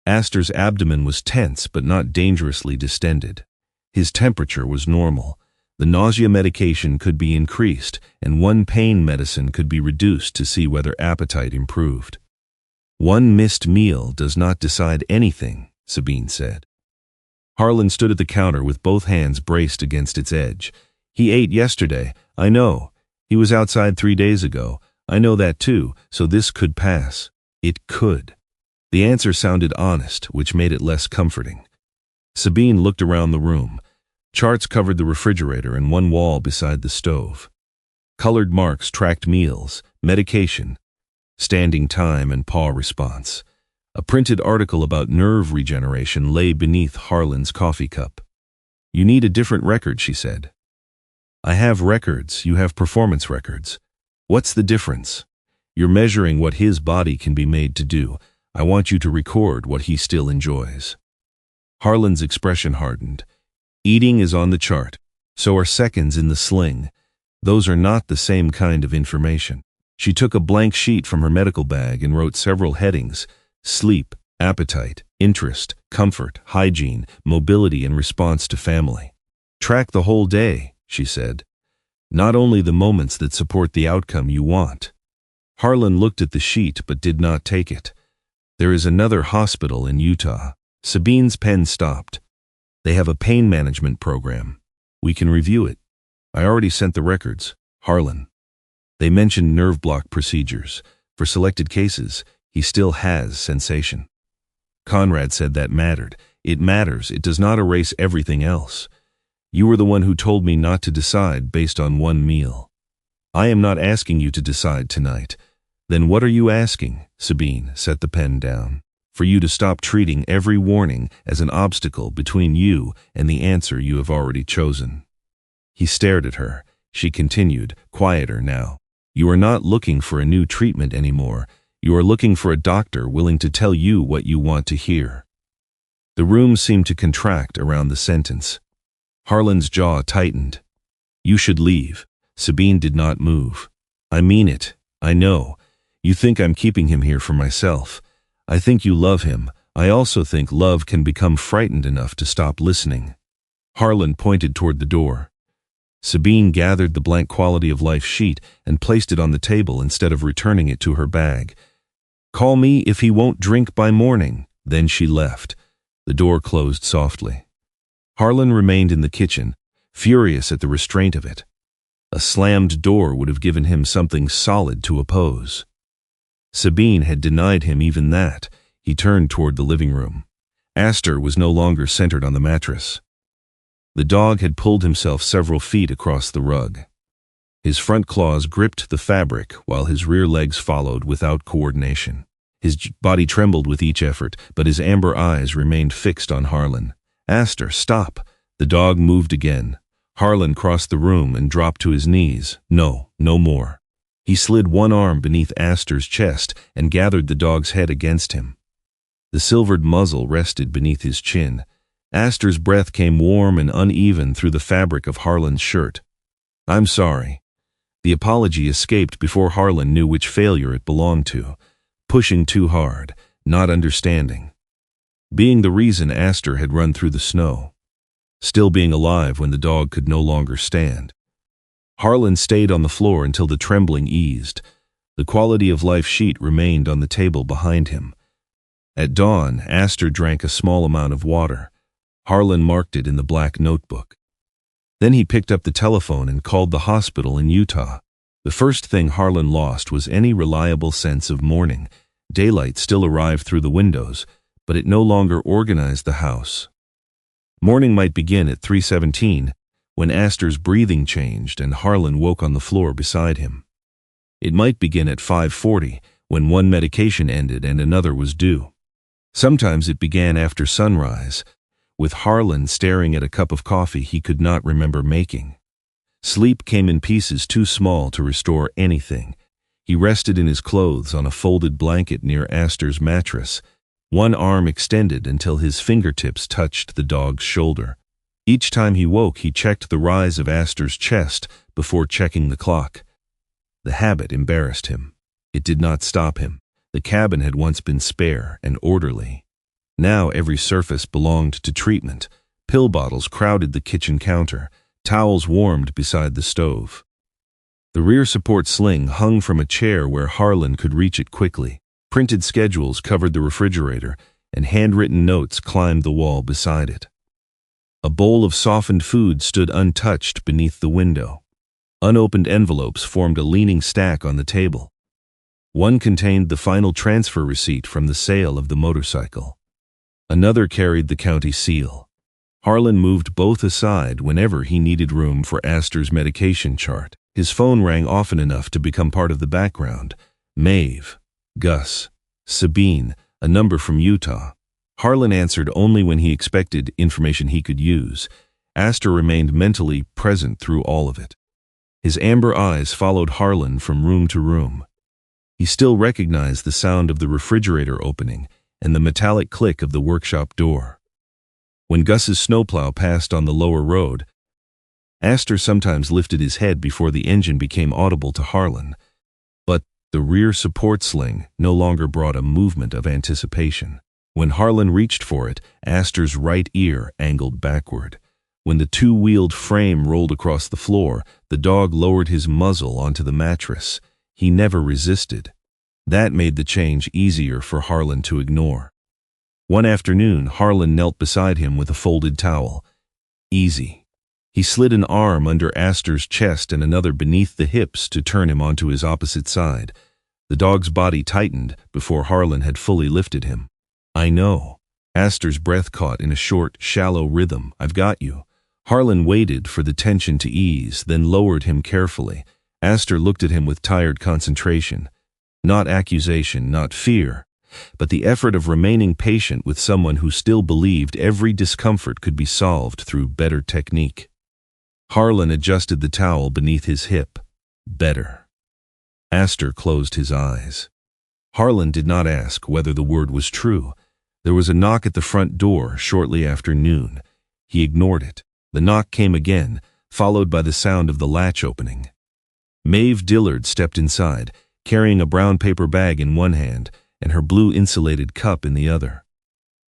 Aster's abdomen was tense but not dangerously distended. His temperature was normal. The nausea medication could be increased, and one pain medicine could be reduced to see whether appetite improved. "One missed meal does not decide anything," Sabine said. Harlan stood at the counter with both hands braced against its edge. "He ate yesterday, I know. He was outside 3 days ago. I know that too, so this could pass." It could. The answer sounded honest, which made it less comforting. Sabine looked around the room. Charts covered the refrigerator and one wall beside the stove. Colored marks tracked meals, medication, standing time, and paw response. A printed article about nerve regeneration lay beneath Harlan's coffee cup. "You need a different record," she said. "I have records, you have performance records. What's the difference? You're measuring what his body can be made to do. I want you to record what he still enjoys." Harlan's expression hardened. "Eating is on the chart. So are seconds in the sling. Those are not the same kind of information." She took a blank sheet from her medical bag and wrote several headings: sleep, appetite, interest, comfort, hygiene, mobility, and response to family. "Track the whole day," she said. "Not only the moments that support the outcome you want." Harlan looked at the sheet but did not take it. "There is another hospital in Utah." Sabine's pen stopped. "They have a pain management program. We can review it. I already sent the records." Harlan. "They mentioned nerve block procedures. For selected cases, he still has sensation." Conrad said that mattered. "It matters. It does not erase everything else. You were the one who told me not to decide based on one meal. I am not asking you to decide tonight." "Then what are you asking?" Sabine set the pen down. "For you to stop treating every warning as an obstacle between you and the answer you have already chosen." He stared at her. She continued, quieter now. "You are not looking for a new treatment anymore. You are looking for a doctor willing to tell you what you want to hear." The room seemed to contract around the sentence. Harlan's jaw tightened. "You should leave." Sabine did not move. "I mean it. I know. You think I'm keeping him here for myself. I think you love him. I also think love can become frightened enough to stop listening." Harlan pointed toward the door. Sabine gathered the blank quality of life sheet and placed it on the table instead of returning it to her bag. "Call me if he won't drink by morning." Then she left. The door closed softly. Harlan remained in the kitchen, furious at the restraint of it. A slammed door would have given him something solid to oppose. Sabine had denied him even that. He turned toward the living room. Aster was no longer centered on the mattress. The dog had pulled himself several feet across the rug. His front claws gripped the fabric while his rear legs followed without coordination. His body trembled with each effort, but his amber eyes remained fixed on Harlan. "Aster, stop!" The dog moved again. Harlan crossed the room and dropped to his knees. No, no more. He slid one arm beneath Aster's chest and gathered the dog's head against him. The silvered muzzle rested beneath his chin. Aster's breath came warm and uneven through the fabric of Harlan's shirt. "I'm sorry." The apology escaped before Harlan knew which failure it belonged to. Pushing too hard, not understanding. Being the reason Aster had run through the snow. Still being alive when the dog could no longer stand. Harlan stayed on the floor until the trembling eased. The quality of life sheet remained on the table behind him. At dawn, Aster drank a small amount of water. Harlan marked it in the black notebook. Then he picked up the telephone and called the hospital in Utah. The first thing Harlan lost was any reliable sense of morning. Daylight still arrived through the windows, but it no longer organized the house. Morning might begin at 3:17, when Aster's breathing changed and Harlan woke on the floor beside him. It might begin at 5:40, when one medication ended and another was due. Sometimes it began after sunrise, with Harlan staring at a cup of coffee he could not remember making. Sleep came in pieces too small to restore anything. He rested in his clothes on a folded blanket near Aster's mattress, one arm extended until his fingertips touched the dog's shoulder. Each time he woke, he checked the rise of Aster's chest before checking the clock. The habit embarrassed him. It did not stop him. The cabin had once been spare and orderly. Now every surface belonged to treatment. Pill bottles crowded the kitchen counter. Towels warmed beside the stove. The rear support sling hung from a chair where Harlan could reach it quickly. Printed schedules covered the refrigerator, and handwritten notes climbed the wall beside it. A bowl of softened food stood untouched beneath the window. Unopened envelopes formed a leaning stack on the table. One contained the final transfer receipt from the sale of the motorcycle. Another carried the county seal. Harlan moved both aside whenever he needed room for Aster's medication chart. His phone rang often enough to become part of the background. Maeve, Gus, Sabine, a number from Utah. Harlan answered only when he expected information he could use. Aster remained mentally present through all of it. His amber eyes followed Harlan from room to room. He still recognized the sound of the refrigerator opening and the metallic click of the workshop door. When Gus's snowplow passed on the lower road, Aster sometimes lifted his head before the engine became audible to Harlan. But the rear support sling no longer brought a movement of anticipation. When Harlan reached for it, Aster's right ear angled backward. When the two-wheeled frame rolled across the floor, the dog lowered his muzzle onto the mattress. He never resisted. That made the change easier for Harlan to ignore. One afternoon, Harlan knelt beside him with a folded towel. Easy. He slid an arm under Aster's chest and another beneath the hips to turn him onto his opposite side. The dog's body tightened before Harlan had fully lifted him. "I know." Aster's breath caught in a short, shallow rhythm. "I've got you." Harlan waited for the tension to ease, then lowered him carefully. Aster looked at him with tired concentration. Not accusation, not fear, but the effort of remaining patient with someone who still believed every discomfort could be solved through better technique. Harlan adjusted the towel beneath his hip. Better. Aster closed his eyes. Harlan did not ask whether the word was true. There was a knock at the front door shortly after noon. He ignored it. The knock came again, followed by the sound of the latch opening. Maeve Dillard stepped inside, carrying a brown paper bag in one hand and her blue insulated cup in the other.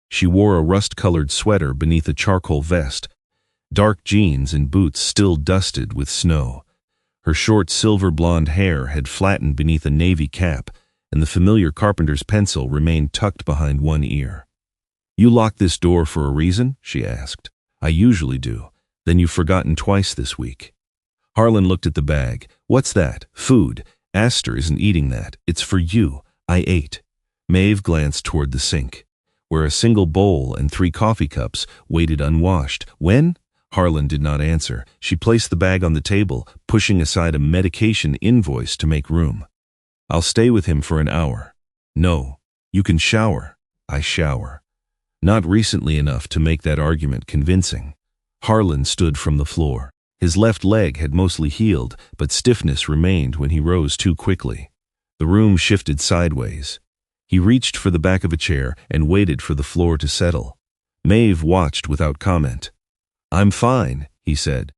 She wore a rust-colored sweater beneath a charcoal vest, dark jeans and boots still dusted with snow. Her short silver blonde hair had flattened beneath a navy cap, and the familiar carpenter's pencil remained tucked behind one ear. "You locked this door for a reason?" she asked. "I usually do. Then you've forgotten twice this week." Harlan looked at the bag. "What's that?" "Food. Aster isn't eating that. It's for you. I ate." Maeve glanced toward the sink, where a single bowl and 3 coffee cups waited unwashed. "When?" Harlan did not answer. She placed the bag on the table, pushing aside a medication invoice to make room. "I'll stay with him for an hour." "No. You can shower." "I shower." Not recently enough to make that argument convincing. Harlan stood from the floor. His left leg had mostly healed, but stiffness remained when he rose too quickly. The room shifted sideways. He reached for the back of a chair and waited for the floor to settle. Maeve watched without comment. "I'm fine," he said.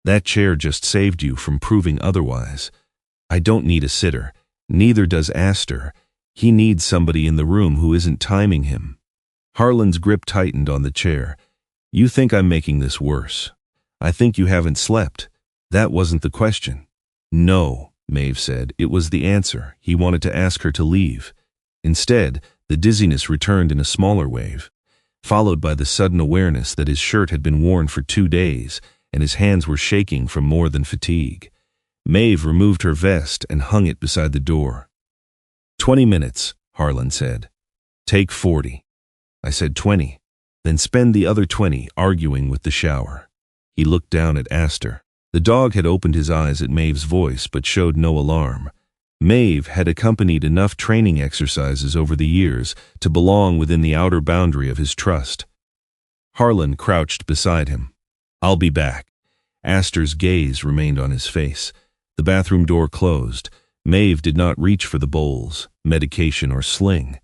"That chair just saved you from proving otherwise. I don't need a sitter. Neither does Aster. He needs somebody in the room who isn't timing him." Harlan's grip tightened on the chair. "You think I'm making this worse. I think you haven't slept. That wasn't the question." "No," Maeve said. It was the answer. He wanted to ask her to leave. Instead, the dizziness returned in a smaller wave, followed by the sudden awareness that his shirt had been worn for 2 days and his hands were shaking from more than fatigue. Maeve removed her vest and hung it beside the door. 20 minutes, Harlan said. "Take 40. I said 20. Then spend the other 20 arguing with the shower." He looked down at Aster. The dog had opened his eyes at Maeve's voice but showed no alarm. Maeve had accompanied enough training exercises over the years to belong within the outer boundary of his trust. Harlan crouched beside him. "I'll be back." Aster's gaze remained on his face. The bathroom door closed. Maeve did not reach for the bowls, medication, or sling.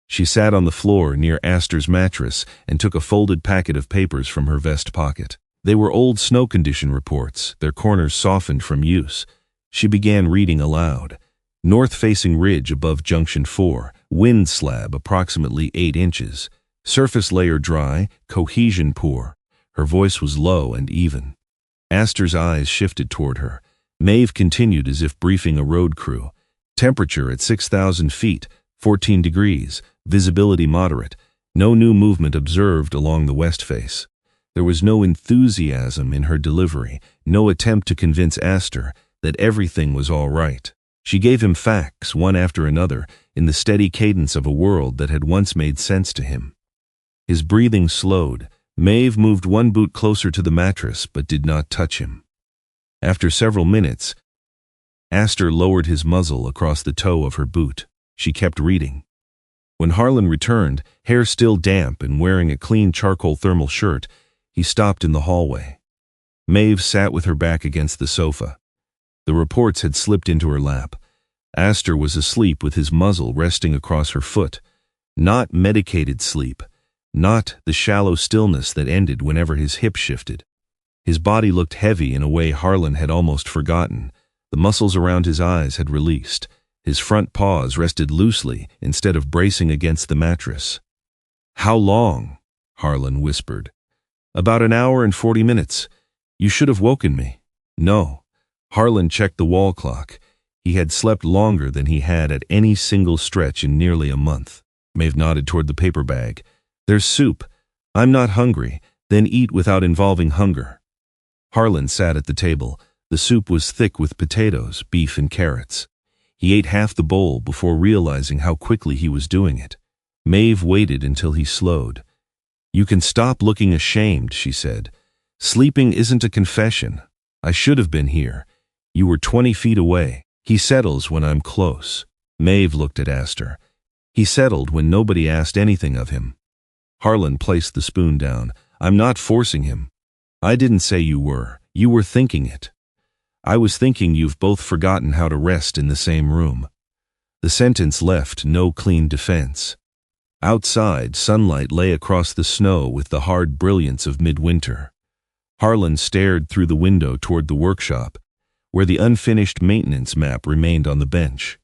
She sat on the floor near Aster's mattress and took a folded packet of papers from her vest pocket. They were old snow condition reports, their corners softened from use. She began reading aloud. North-facing ridge above Junction 4, wind slab approximately 8 inches, surface layer dry, cohesion poor. Her voice was low and even. Aster's eyes shifted toward her. Maeve continued as if briefing a road crew. Temperature at 6,000 feet, 14 degrees, visibility moderate, no new movement observed along the west face. There was no enthusiasm in her delivery, no attempt to convince Aster that everything was all right. She gave him facts, one after another, in the steady cadence of a world that had once made sense to him. His breathing slowed. Maeve moved one boot closer to the mattress but did not touch him. After several minutes, Aster lowered his muzzle across the toe of her boot. She kept reading. When Harlan returned, hair still damp and wearing a clean charcoal thermal shirt, he stopped in the hallway. Maeve sat with her back against the sofa. The reports had slipped into her lap. Aster was asleep with his muzzle resting across her foot. Not medicated sleep. Not the shallow stillness that ended whenever his hip shifted. His body looked heavy in a way Harlan had almost forgotten. The muscles around his eyes had released. His front paws rested loosely instead of bracing against the mattress. "How long?" Harlan whispered. "About an hour and 40 minutes. You should have woken me." "No." Harlan checked the wall clock. He had slept longer than he had at any single stretch in nearly a month. Maeve nodded toward the paper bag. "There's soup. I'm not hungry. Then eat without involving hunger." Harlan sat at the table. The soup was thick with potatoes, beef, and carrots. He ate half the bowl before realizing how quickly he was doing it. Maeve waited until he slowed. "You can stop looking ashamed," she said. "Sleeping isn't a confession. I should have been here. You were 20 feet away. He settles when I'm close." Maeve looked at Aster. "He settled when nobody asked anything of him." Harlan placed the spoon down. "I'm not forcing him." "I didn't say you were. You were thinking it." "I was thinking you've both forgotten how to rest in the same room." The sentence left no clean defense. Outside, sunlight lay across the snow with the hard brilliance of midwinter. Harlan stared through the window toward the workshop, where the unfinished maintenance map remained on the bench.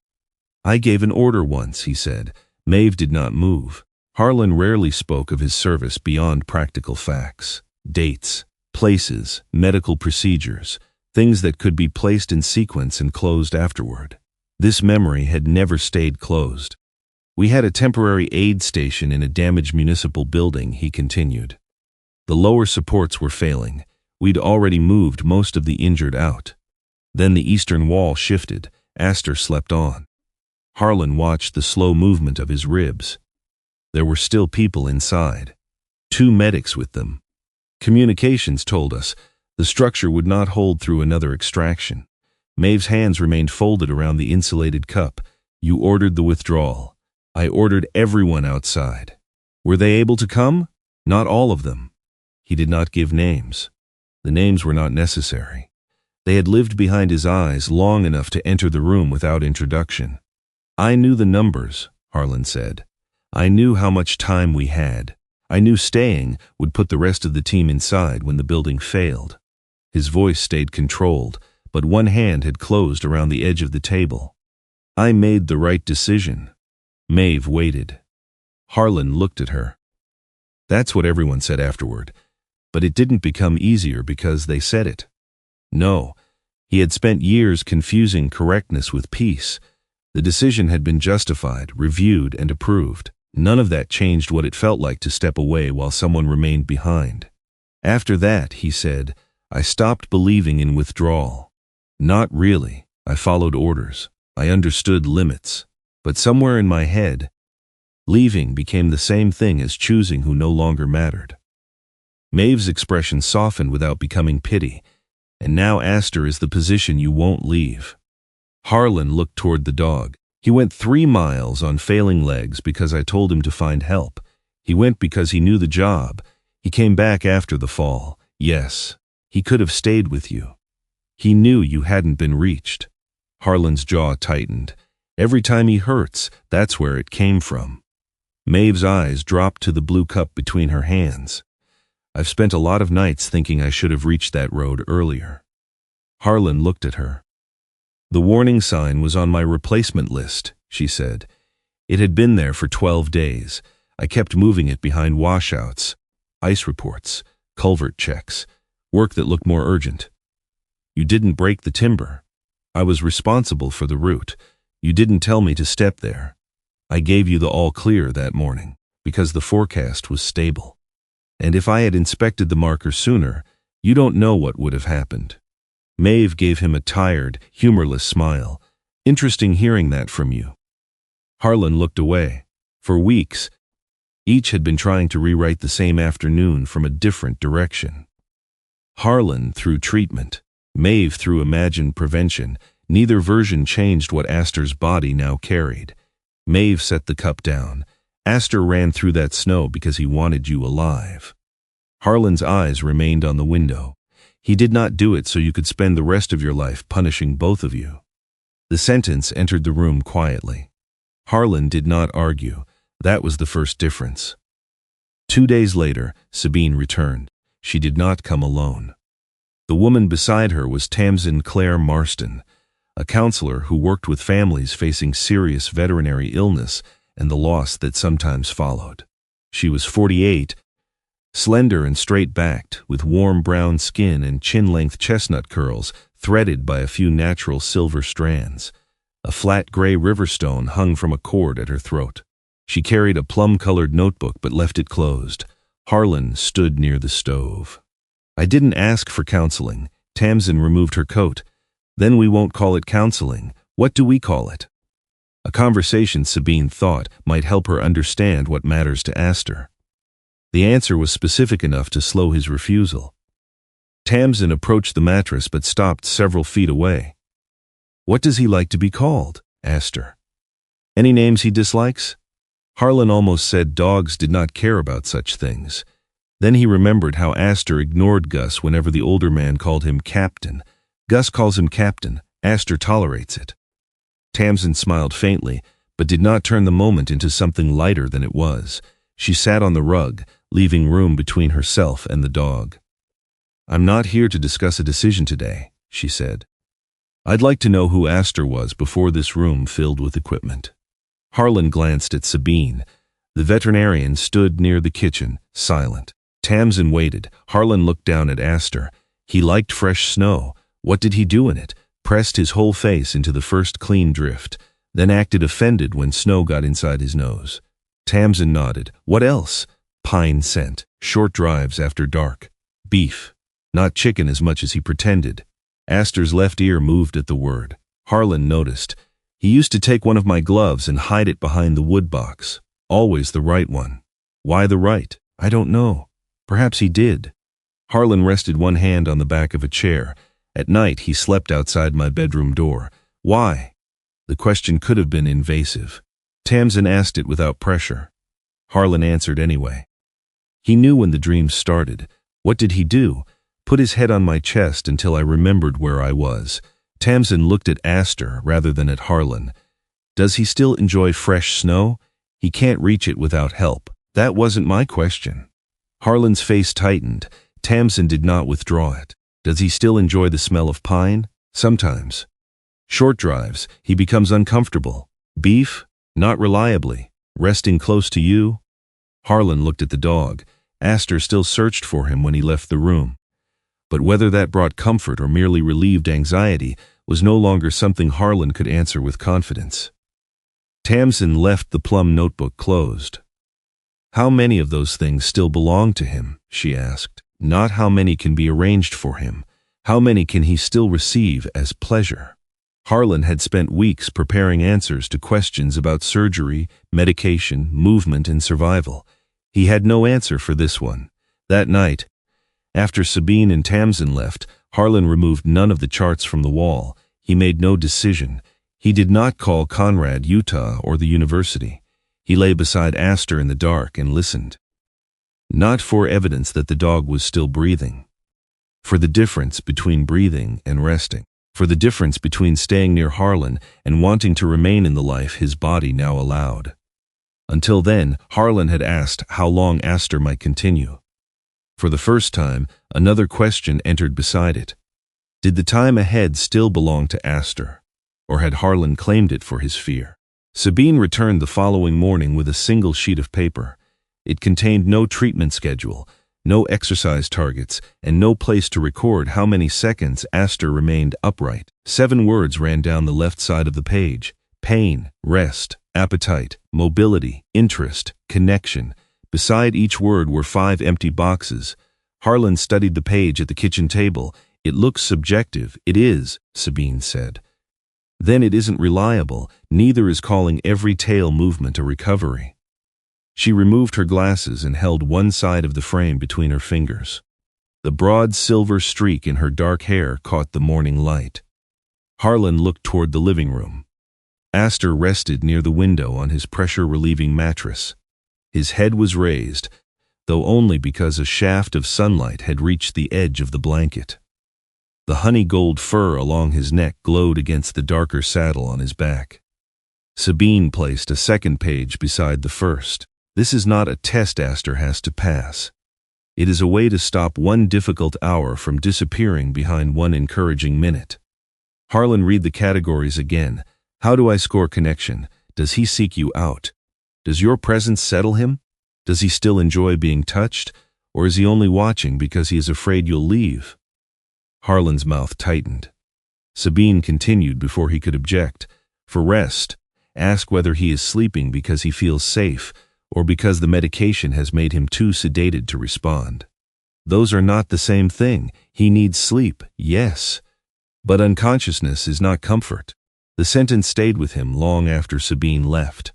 "I gave an order once," he said. Maeve did not move. Harlan rarely spoke of his service beyond practical facts. Dates, places, medical procedures, things that could be placed in sequence and closed afterward. This memory had never stayed closed. "We had a temporary aid station in a damaged municipal building," he continued. "The lower supports were failing. We'd already moved most of the injured out. Then the eastern wall shifted. Aster slept on." Harlan watched the slow movement of his ribs. There were still people inside. 2 medics with them. Communications told us the structure would not hold through another extraction. Maeve's hands remained folded around the insulated cup. "You ordered the withdrawal. I ordered everyone outside. Were they able to come? Not all of them." He did not give names. The names were not necessary. They had lived behind his eyes long enough to enter the room without introduction. I knew the numbers, Harlan said. I knew how much time we had. I knew staying would put the rest of the team inside when the building failed. His voice stayed controlled, but one hand had closed around the edge of the table. I made the right decision. Maeve waited. Harlan looked at her. That's what everyone said afterward, but it didn't become easier because they said it. No, he had spent years confusing correctness with peace. The decision had been justified, reviewed, and approved. None of that changed what it felt like to step away while someone remained behind. After that, he said, I stopped believing in withdrawal. Not really. I followed orders. I understood limits. But somewhere in my head, leaving became the same thing as choosing who no longer mattered. Maeve's expression softened without becoming pity. And now Aster is the position you won't leave. Harlan looked toward the dog. He went 3 miles on failing legs because I told him to find help. He went because he knew the job. He came back after the fall. Yes, he could have stayed with you. He knew you hadn't been reached. Harlan's jaw tightened. Every time he hurts, that's where it came from. Maeve's eyes dropped to the blue cup between her hands. I've spent a lot of nights thinking I should have reached that road earlier. Harlan looked at her. The warning sign was on my replacement list, she said. It had been there for 12 days. I kept moving it behind washouts, ice reports, culvert checks, work that looked more urgent. You didn't break the timber. I was responsible for the route. You didn't tell me to step there. I gave you the all clear that morning because the forecast was stable. And if I had inspected the marker sooner, you don't know what would have happened. Maeve gave him a tired, humorless smile. Interesting hearing that from you. Harlan looked away. For weeks, each had been trying to rewrite the same afternoon from a different direction. Harlan through treatment, Maeve through imagined prevention. Neither version changed what Aster's body now carried. Maeve set the cup down. Aster ran through that snow because he wanted you alive. Harlan's eyes remained on the window. He did not do it so you could spend the rest of your life punishing both of you. The sentence entered the room quietly. Harlan did not argue. That was the first difference. 2 days later, Sabine returned. She did not come alone. The woman beside her was Tamsin Claire Marston, a counselor who worked with families facing serious veterinary illness and the loss that sometimes followed. She was 48, slender and straight-backed, with warm brown skin and chin-length chestnut curls threaded by a few natural silver strands. A flat gray riverstone hung from a cord at her throat. She carried a plum-colored notebook but left it closed. Harlan stood near the stove. I didn't ask for counseling. Tamsin removed her coat. Then we won't call it counseling. What do we call it? A conversation, Sabine thought, might help her understand what matters to Aster. The answer was specific enough to slow his refusal. Tamsin approached the mattress but stopped several feet away. What does he like to be called? Aster. Any names he dislikes? Harlan almost said dogs did not care about such things. Then he remembered how Aster ignored Gus whenever the older man called him Captain. Gus calls him Captain. Aster tolerates it. Tamsin smiled faintly, but did not turn the moment into something lighter than it was. She sat on the rug, leaving room between herself and the dog. I'm not here to discuss a decision today, she said. I'd like to know who Aster was before this room filled with equipment. Harlan glanced at Sabine. The veterinarian stood near the kitchen, silent. Tamsin waited. Harlan looked down at Aster. He liked fresh snow. What did he do in it? Pressed his whole face into the first clean drift, then acted offended when snow got inside his nose. Tamsin nodded. What else? Pine scent. Short drives after dark. Beef. Not chicken as much as he pretended. Aster's left ear moved at the word. Harlan noticed. He used to take one of my gloves and hide it behind the wood box. Always the right one. Why the right? I don't know. Perhaps he did. Harlan rested one hand on the back of a chair. At night, he slept outside my bedroom door. Why? The question could have been invasive. Tamsin asked it without pressure. Harlan answered anyway. He knew when the dreams started. What did he do? put his head on my chest until I remembered where I was. Tamsin looked at Aster rather than at Harlan. Does he still enjoy fresh snow? He can't reach it without help. That wasn't my question. Harlan's face tightened. Tamsin did not withdraw it. Does he still enjoy the smell of pine? Sometimes. Short drives, he becomes uncomfortable. Beef? Not reliably. Resting close to you? Harlan looked at the dog. Aster still searched for him when he left the room. But whether that brought comfort or merely relieved anxiety was no longer something Harlan could answer with confidence. Tamsin left the plum notebook closed. How many of those things still belong to him, she asked. Not how many can be arranged for him. How many can he still receive as pleasure? Harlan had spent weeks preparing answers to questions about surgery, medication, movement, and survival. He had no answer for this one. That night, after Sabine and Tamsin left, Harlan removed none of the charts from the wall. He made no decision. He did not call Conrad, Utah, or the university. He lay beside Aster in the dark and listened. Not for evidence that the dog was still breathing. For the difference between breathing and resting. For the difference between staying near Harlan and wanting to remain in the life his body now allowed. Until then, Harlan had asked how long Aster might continue. For the first time, another question entered beside it. Did the time ahead still belong to Aster? Or had Harlan claimed it for his fear? Sabine returned the following morning with a single sheet of paper. It contained no treatment schedule, no exercise targets, and no place to record how many seconds Aster remained upright. 7 words ran down the left side of the page. Pain, rest, appetite, mobility, interest, connection. Beside each word were 5 empty boxes. Harlan studied the page at the kitchen table. It looks subjective. It is, Sabine said. Then it isn't reliable. Neither is calling every tail movement a recovery. She removed her glasses and held one side of the frame between her fingers. The broad silver streak in her dark hair caught the morning light. Harlan looked toward the living room. Aster rested near the window on his pressure-relieving mattress. His head was raised, though only because a shaft of sunlight had reached the edge of the blanket. The honey-gold fur along his neck glowed against the darker saddle on his back. Sabine placed a second page beside the first. This is not a test Aster has to pass. It is a way to stop one difficult hour from disappearing behind one encouraging minute. Harlan, read the categories again. How do I score connection? Does he seek you out? Does your presence settle him? Does he still enjoy being touched? Or is he only watching because he is afraid you'll leave? Harlan's mouth tightened. Sabine continued before he could object. For rest, ask whether he is sleeping because he feels safe, or because the medication has made him too sedated to respond. Those are not the same thing. He needs sleep, yes. But unconsciousness is not comfort. The sentence stayed with him long after Sabine left.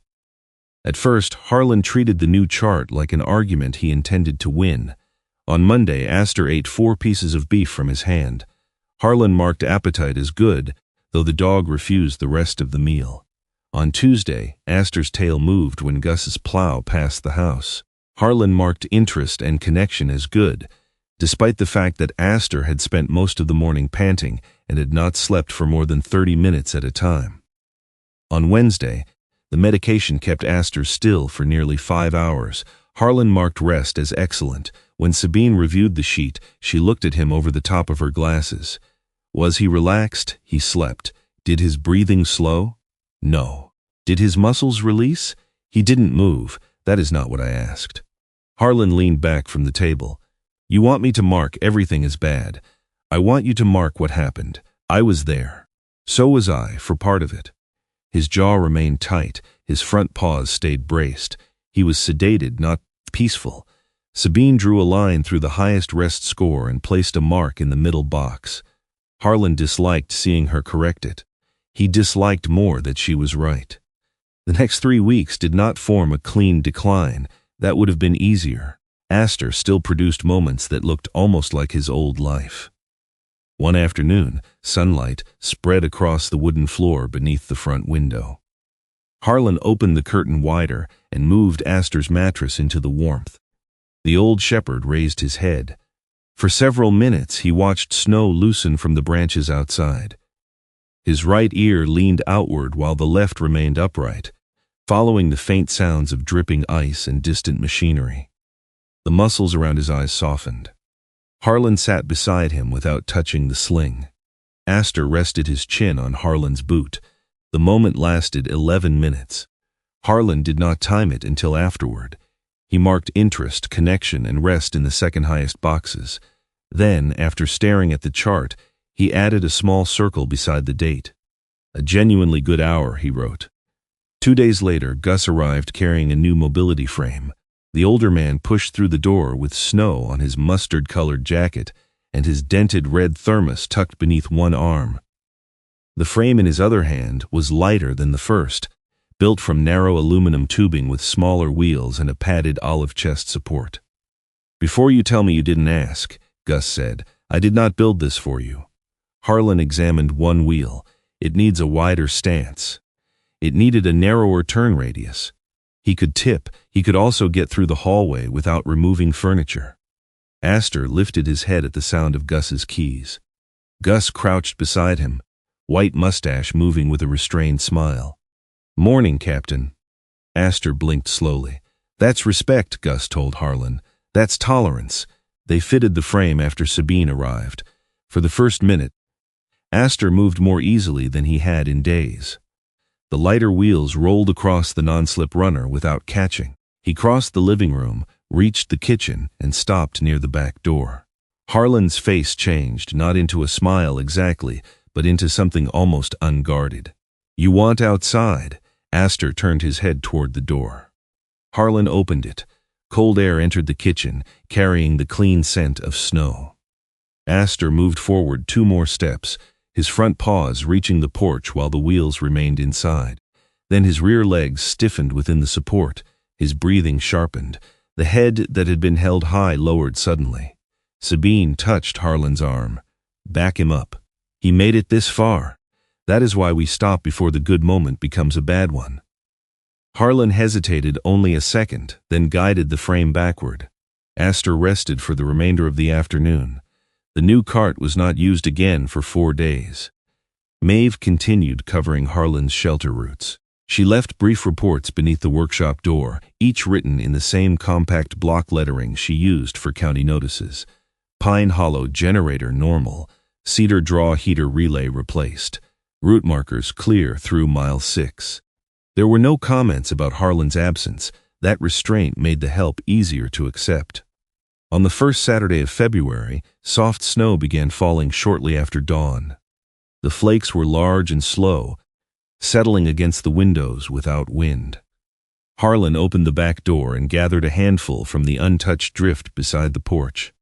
At first, Harlan treated the new chart like an argument he intended to win. On Monday, Aster ate 4 pieces of beef from his hand. Harlan marked appetite as good, though the dog refused the rest of the meal. On Tuesday, Aster's tail moved when Gus's plow passed the house. Harlan marked interest and connection as good, despite the fact that Aster had spent most of the morning panting and had not slept for more than 30 minutes at a time. On Wednesday, the medication kept Aster still for nearly 5 hours. Harlan marked rest as excellent. When Sabine reviewed the sheet, she looked at him over the top of her glasses. Was he relaxed? He slept. Did his breathing slow? No. Did his muscles release? He didn't move. That is not what I asked. Harlan leaned back from the table. You want me to mark everything as bad. I want you to mark what happened. I was there. So was I, for part of it. His jaw remained tight. His front paws stayed braced. He was sedated, not peaceful. Sabine drew a line through the highest rest score and placed a mark in the middle box. Harlan disliked seeing her correct it. He disliked more that she was right. The next 3 weeks did not form a clean decline. That would have been easier. Aster still produced moments that looked almost like his old life. One afternoon, sunlight spread across the wooden floor beneath the front window. Harlan opened the curtain wider and moved Aster's mattress into the warmth. The old shepherd raised his head. For several minutes he watched snow loosen from the branches outside. His right ear leaned outward while the left remained upright, following the faint sounds of dripping ice and distant machinery. The muscles around his eyes softened. Harlan sat beside him without touching the sling. Aster rested his chin on Harlan's boot. The moment lasted 11 minutes. Harlan did not time it until afterward. He marked interest, connection, and rest in the second highest boxes. Then, after staring at the chart, he added a small circle beside the date. A genuinely good hour, he wrote. 2 days later, Gus arrived carrying a new mobility frame. The older man pushed through the door with snow on his mustard-colored jacket and his dented red thermos tucked beneath one arm. The frame in his other hand was lighter than the first, built from narrow aluminum tubing with smaller wheels and a padded olive chest support. "Before you tell me you didn't ask," Gus said, "I did not build this for you." Harlan examined one wheel. "It needs a wider stance." It needed a narrower turn radius. He could tip. He could also get through the hallway without removing furniture. Aster lifted his head at the sound of Gus's keys. Gus crouched beside him, white mustache moving with a restrained smile. "Morning, Captain." Aster blinked slowly. "That's respect," Gus told Harlan. "That's tolerance." They fitted the frame after Sabine arrived. For the first minute, Aster moved more easily than he had in days. The lighter wheels rolled across the non-slip runner without catching. He crossed the living room, reached the kitchen, and stopped near the back door. Harlan's face changed, not into a smile exactly, but into something almost unguarded. "You want outside?" Aster turned his head toward the door. Harlan opened it. Cold air entered the kitchen, carrying the clean scent of snow. Aster moved forward 2 more steps, his front paws reaching the porch while the wheels remained inside. Then his rear legs stiffened within the support, his breathing sharpened. The head that had been held high lowered suddenly. Sabine touched Harlan's arm. "Back him up. He made it this far. That is why we stop before the good moment becomes a bad one." Harlan hesitated only a second, then guided the frame backward. Aster rested for the remainder of the afternoon. The new cart was not used again for 4 days. Maeve continued covering Harlan's shelter routes. She left brief reports beneath the workshop door, each written in the same compact block lettering she used for county notices. Pine Hollow generator normal, Cedar Draw heater relay replaced. Route markers clear through mile 6. There were no comments about Harlan's absence. That restraint made the help easier to accept. On the first Saturday of February, soft snow began falling shortly after dawn. The flakes were large and slow, settling against the windows without wind. Harlan opened the back door and gathered a handful from the untouched drift beside the porch.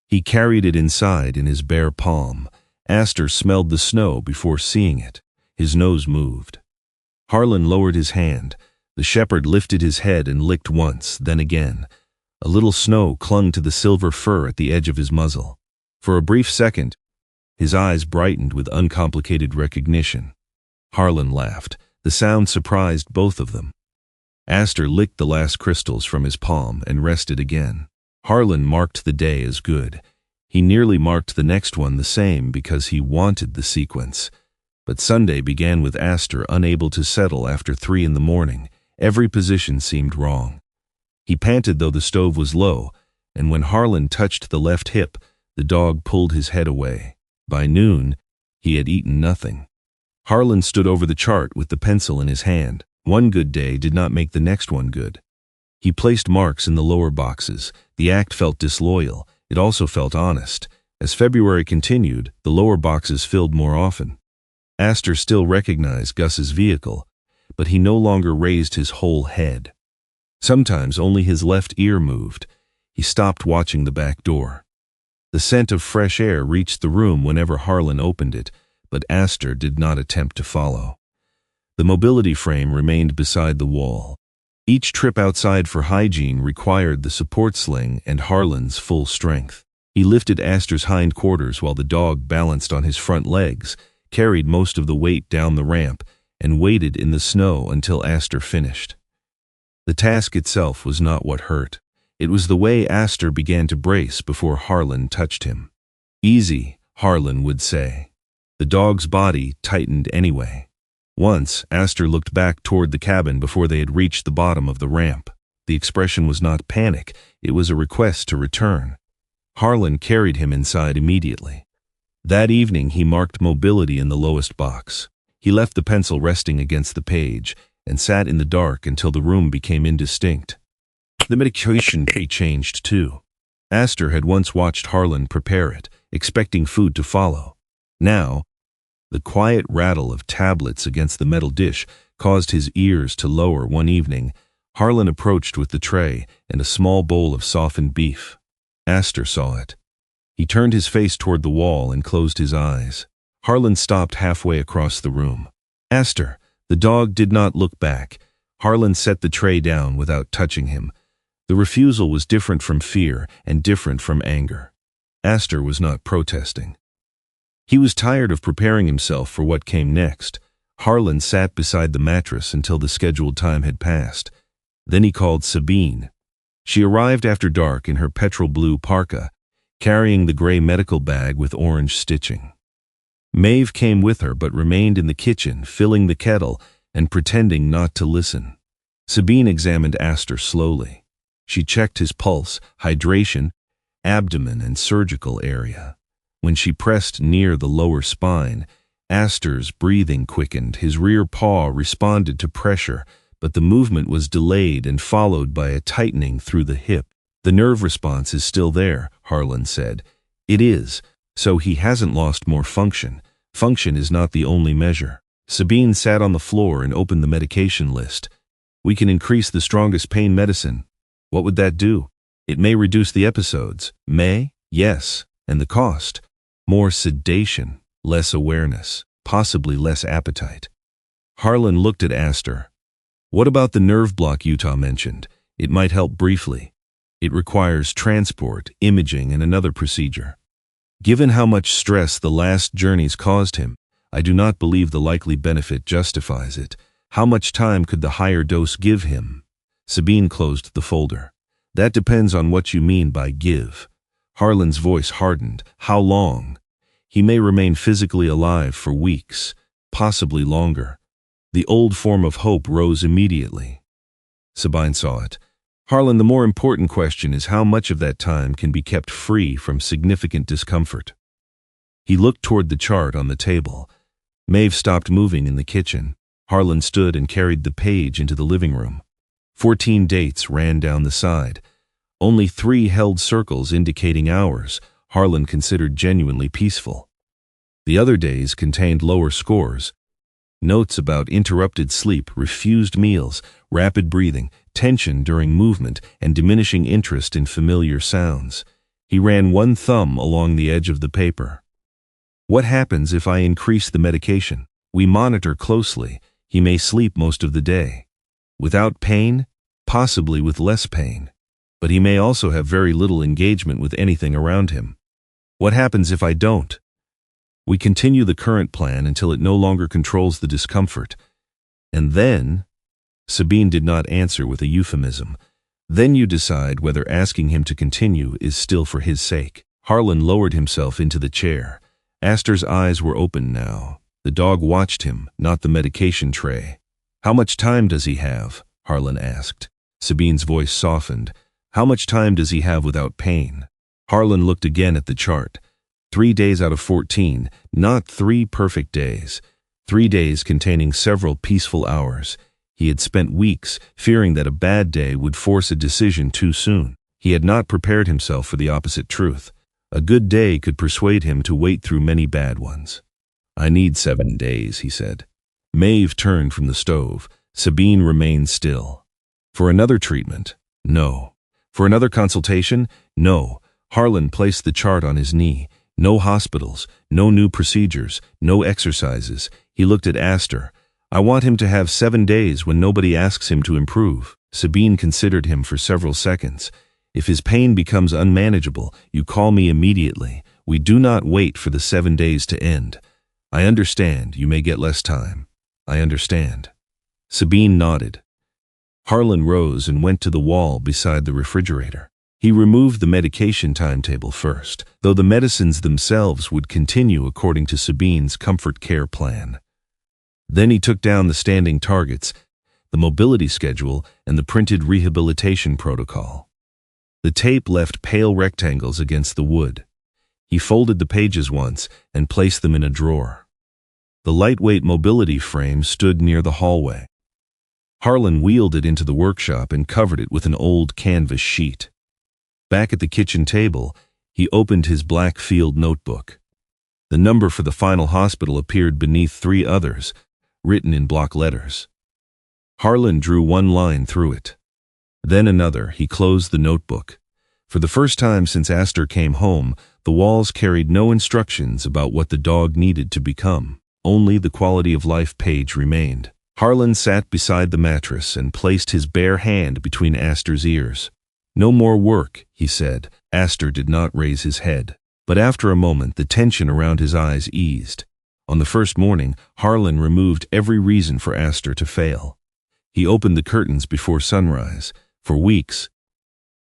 He carried it inside in his bare palm. Aster smelled the snow before seeing it. His nose moved. Harlan lowered his hand. The shepherd lifted his head and licked once, then again. A little snow clung to the silver fur at the edge of his muzzle. For a brief second, his eyes brightened with uncomplicated recognition. Harlan laughed. The sound surprised both of them. Aster licked the last crystals from his palm and rested again. Harlan marked the day as good. He nearly marked the next one the same because he wanted the sequence. But Sunday began with Aster unable to settle after 3 in the morning. Every position seemed wrong. He panted though the stove was low, and when Harlan touched the left hip, the dog pulled his head away. By noon, he had eaten nothing. Harlan stood over the chart with the pencil in his hand. One good day did not make the next one good. He placed marks in the lower boxes. The act felt disloyal. It also felt honest. As February continued, the lower boxes filled more often. Aster still recognized Gus's vehicle, but he no longer raised his whole head. Sometimes only his left ear moved. He stopped watching the back door. The scent of fresh air reached the room whenever Harlan opened it, but Aster did not attempt to follow. The mobility frame remained beside the wall. Each trip outside for hygiene required the support sling and Harlan's full strength. He lifted Aster's hindquarters while the dog balanced on his front legs, carried most of the weight down the ramp, and waited in the snow until Aster finished. The task itself was not what hurt. It was the way Aster began to brace before Harlan touched him. "Easy," Harlan would say. The dog's body tightened anyway. Once, Aster looked back toward the cabin before they had reached the bottom of the ramp. The expression was not panic, it was a request to return. Harlan carried him inside immediately. That evening he marked mobility in the lowest box. He left the pencil resting against the page and sat in the dark until the room became indistinct. The medication tray changed too. Aster had once watched Harlan prepare it, expecting food to follow. Now, the quiet rattle of tablets against the metal dish caused his ears to lower. One evening, Harlan approached with the tray and a small bowl of softened beef. Aster saw it. He turned his face toward the wall and closed his eyes. Harlan stopped halfway across the room. "Aster." The dog did not look back. Harlan set the tray down without touching him. The refusal was different from fear and different from anger. Aster was not protesting. He was tired of preparing himself for what came next. Harlan sat beside the mattress until the scheduled time had passed. Then he called Sabine. She arrived after dark in her petrol blue parka, carrying the gray medical bag with orange stitching. Maeve came with her but remained in the kitchen, filling the kettle and pretending not to listen. Sabine examined Aster slowly. She checked his pulse, hydration, abdomen, and surgical area. When she pressed near the lower spine, Aster's breathing quickened. His rear paw responded to pressure, but the movement was delayed and followed by a tightening through the hip. "The nerve response is still there," Harlan said. "It is, so he hasn't lost more function. Function is not the only measure." Sabine sat on the floor and opened the medication list. "We can increase the strongest pain medicine." "What would that do?" "It may reduce the episodes." "May?" "Yes. And the cost?" "More sedation, less awareness, possibly less appetite." Harlan looked at Aster. "What about the nerve block Utah mentioned? It might help briefly. It requires transport, imaging, and another procedure. Given how much stress the last journeys caused him, I do not believe the likely benefit justifies it. How much time could the higher dose give him?" Sabine closed the folder. "That depends on what you mean by give." Harlan's voice hardened. "How long? He may remain physically alive for weeks, possibly longer." The old form of hope rose immediately. Sabine saw it. "Harlan, the more important question is how much of that time can be kept free from significant discomfort." He looked toward the chart on the table. Maeve stopped moving in the kitchen. Harlan stood and carried the page into the living room. 14 dates ran down the side. Only 3 held circles indicating hours Harlan considered genuinely peaceful. The other days contained lower scores. Notes about interrupted sleep, refused meals, rapid breathing, tension during movement, and diminishing interest in familiar sounds. He ran one thumb along the edge of the paper. "What happens if I increase the medication? We monitor closely. He may sleep most of the day. Without pain? Possibly with less pain. But he may also have very little engagement with anything around him. What happens if I don't? We continue the current plan until it no longer controls the discomfort. And then," Sabine did not answer with a euphemism, "then you decide whether asking him to continue is still for his sake." Harlan lowered himself into the chair. Aster's eyes were open now. The dog watched him, not the medication tray. "How much time does he have?" Harlan asked. Sabine's voice softened. "How much time does he have without pain?" Harlan looked again at the chart. 3 days out of 14, not 3 perfect days. 3 days containing several peaceful hours. He had spent weeks fearing that a bad day would force a decision too soon. He had not prepared himself for the opposite truth. A good day could persuade him to wait through many bad ones. "I need 7 days," he said. Maeve turned from the stove. Sabine remained still. "For another treatment?" "No." "For another consultation?" "No." Harlan placed the chart on his knee. No hospitals, no new procedures, no exercises. He looked at Aster. "I want him to have 7 days when nobody asks him to improve." Sabine considered him for several seconds. "If his pain becomes unmanageable, you call me immediately. We do not wait for the 7 days to end." "I understand, you may get less time." "I understand." Sabine nodded. Harlan rose and went to the wall beside the refrigerator. He removed the medication timetable first, though the medicines themselves would continue according to Sabine's comfort care plan. Then he took down the standing targets, the mobility schedule, and the printed rehabilitation protocol. The tape left pale rectangles against the wood. He folded the pages once and placed them in a drawer. The lightweight mobility frame stood near the hallway. Harlan wheeled it into the workshop and covered it with an old canvas sheet. Back at the kitchen table, he opened his black field notebook. The number for the final hospital appeared beneath 3 others, written in block letters. Harlan drew one line through it. Then another. He closed the notebook. For the first time since Aster came home, the walls carried no instructions about what the dog needed to become. Only the quality of life page remained. Harlan sat beside the mattress and placed his bare hand between Aster's ears. "No more work," he said. Aster did not raise his head. But after a moment, the tension around his eyes eased. On the first morning, Harlan removed every reason for Aster to fail. He opened the curtains before sunrise. For weeks,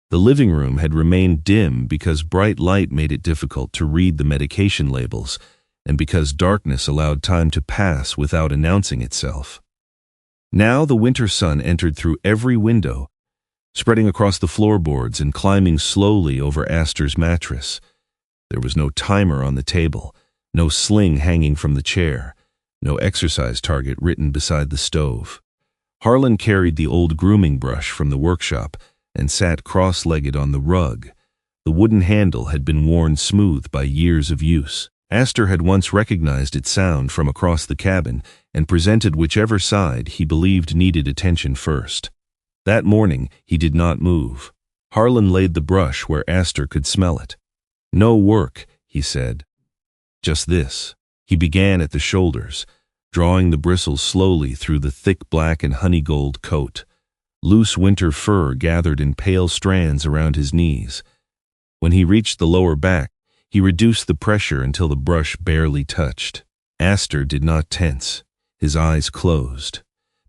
the living room had remained dim because bright light made it difficult to read the medication labels, and because darkness allowed time to pass without announcing itself. Now the winter sun entered through every window, spreading across the floorboards and climbing slowly over Aster's mattress. There was no timer on the table, no sling hanging from the chair, no exercise target written beside the stove. Harlan carried the old grooming brush from the workshop and sat cross-legged on the rug. The wooden handle had been worn smooth by years of use. Aster had once recognized its sound from across the cabin and presented whichever side he believed needed attention first. That morning, he did not move. Harlan laid the brush where Aster could smell it. "No work," he said. "Just this." He began at the shoulders, drawing the bristles slowly through the thick black and honey gold coat. Loose winter fur gathered in pale strands around his knees. When he reached the lower back, he reduced the pressure until the brush barely touched. Aster did not tense. His eyes closed.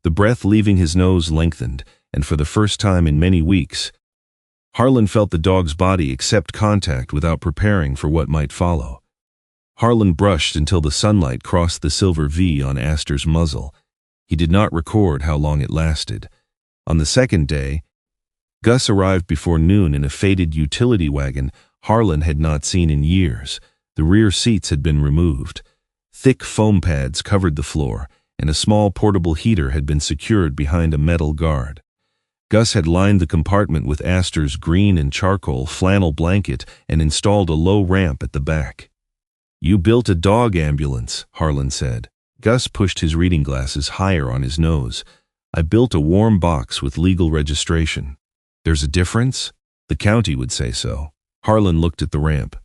The breath leaving his nose lengthened, and for the first time in many weeks, Harlan felt the dog's body accept contact without preparing for what might follow. Harlan brushed until the sunlight crossed the silver V on Aster's muzzle. He did not record how long it lasted. On the second day, Gus arrived before noon in a faded utility wagon Harlan had not seen in years. The rear seats had been removed. Thick foam pads covered the floor, and a small portable heater had been secured behind a metal guard. Gus had lined the compartment with Aster's green and charcoal flannel blanket and installed a low ramp at the back. "You built a dog ambulance," Harlan said. Gus pushed his reading glasses higher on his nose. "I built a warm box with legal registration." "There's a difference?" "The county would say so." Harlan looked at the ramp.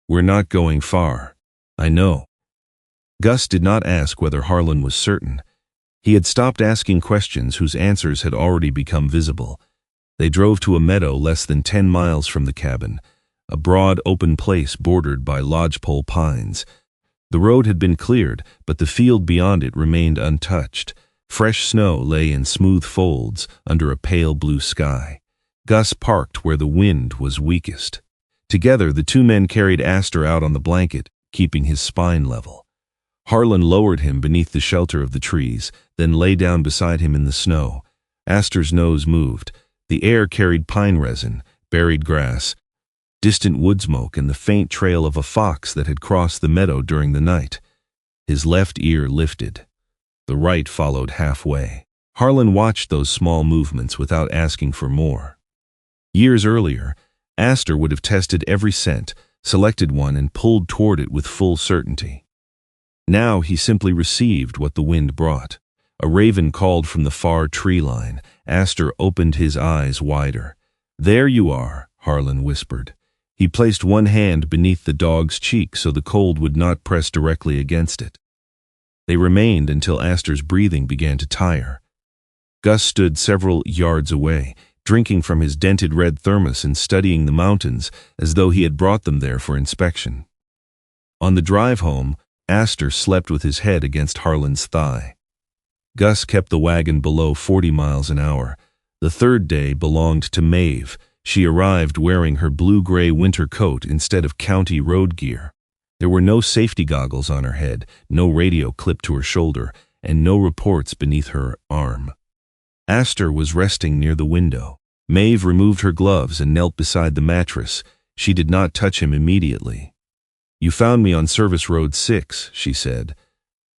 "We're not going far." "I know." Gus did not ask whether Harlan was certain. He had stopped asking questions whose answers had already become visible. They drove to a meadow less than 10 miles from the cabin, a broad open place bordered by lodgepole pines. The road had been cleared, but the field beyond it remained untouched. Fresh snow lay in smooth folds under a pale blue sky. Gus parked where the wind was weakest. Together, the two men carried Aster out on the blanket, keeping his spine level. Harlan lowered him beneath the shelter of the trees, then lay down beside him in the snow. Aster's nose moved. The air carried pine resin, buried grass, distant wood smoke, and the faint trail of a fox that had crossed the meadow during the night. His left ear lifted. The right followed halfway. Harlan watched those small movements without asking for more. Years earlier, Aster would have tested every scent, selected one, and pulled toward it with full certainty. Now he simply received what the wind brought. A raven called from the far tree line. Aster opened his eyes wider. "There you are," Harlan whispered. He placed one hand beneath the dog's cheek so the cold would not press directly against it. They remained until Aster's breathing began to tire. Gus stood several yards away, drinking from his dented red thermos and studying the mountains as though he had brought them there for inspection. On the drive home, Aster slept with his head against Harlan's thigh. Gus kept the wagon below 40 miles an hour. The third day belonged to Maeve. She arrived wearing her blue-gray winter coat instead of county road gear. There were no safety goggles on her head, no radio clipped to her shoulder, and no reports beneath her arm. Aster was resting near the window. Maeve removed her gloves and knelt beside the mattress. She did not touch him immediately. "You found me on Service Road 6, she said,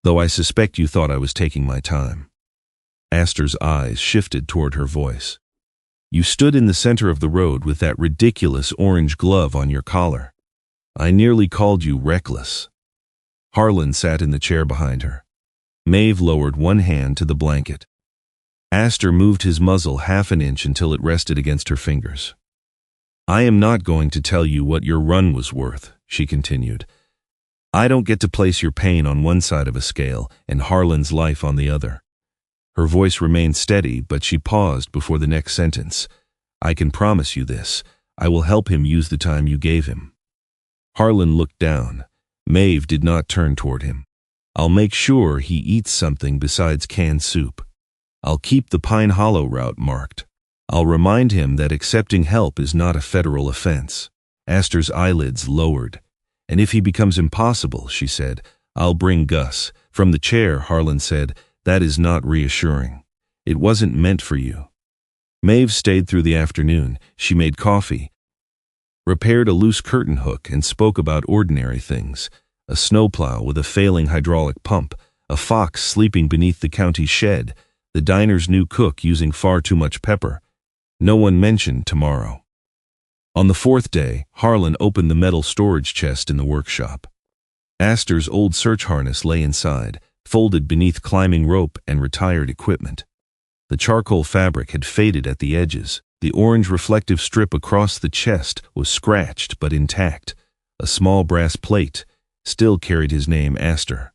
"though I suspect you thought I was taking my time." Aster's eyes shifted toward her voice. "You stood in the center of the road with that ridiculous orange glove on your collar. I nearly called you reckless." Harlan sat in the chair behind her. Maeve lowered one hand to the blanket. Aster moved his muzzle half an inch until it rested against her fingers. "I am not going to tell you what your run was worth," she continued. "I don't get to place your pain on one side of a scale and Harlan's life on the other." Her voice remained steady, but she paused before the next sentence. "I can promise you this. I will help him use the time you gave him." Harlan looked down. Maeve did not turn toward him. "I'll make sure he eats something besides canned soup. I'll keep the Pine Hollow route marked. I'll remind him that accepting help is not a federal offense." Aster's eyelids lowered. "And if he becomes impossible," she said, "I'll bring Gus." From the chair, Harlan said, "That is not reassuring. It wasn't meant for you." Maeve stayed through the afternoon. She made coffee, repaired a loose curtain hook, and spoke about ordinary things. A snowplow with a failing hydraulic pump, a fox sleeping beneath the county shed, the diner's new cook using far too much pepper. No one mentioned tomorrow. On the fourth day, Harlan opened the metal storage chest in the workshop. Aster's old search harness lay inside, folded beneath climbing rope and retired equipment. The charcoal fabric had faded at the edges. The orange reflective strip across the chest was scratched but intact. A small brass plate still carried his name, Aster.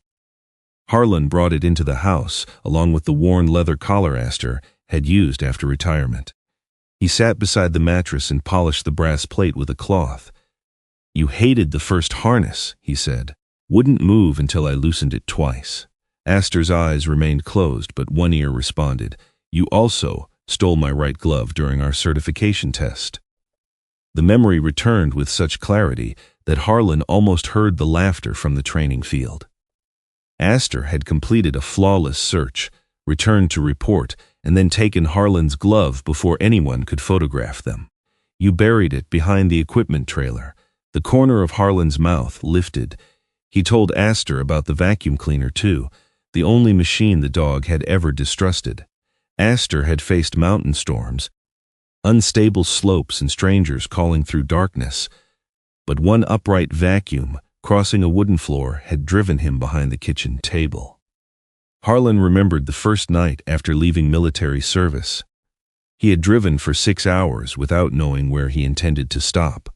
Harlan brought it into the house, along with the worn leather collar Aster had used after retirement. He sat beside the mattress and polished the brass plate with a cloth. "You hated the first harness," he said. "Wouldn't move until I loosened it twice." Aster's eyes remained closed, but one ear responded. "You also stole my right glove during our certification test." The memory returned with such clarity that Harlan almost heard the laughter from the training field. Aster had completed a flawless search, returned to report, and then taken Harlan's glove before anyone could photograph them. "You buried it behind the equipment trailer." The corner of Harlan's mouth lifted. He told Aster about the vacuum cleaner too, the only machine the dog had ever distrusted. Aster had faced mountain storms, unstable slopes, and strangers calling through darkness, but one upright vacuum crossing a wooden floor had driven him behind the kitchen table. Harlan remembered the first night after leaving military service. He had driven for 6 hours without knowing where he intended to stop.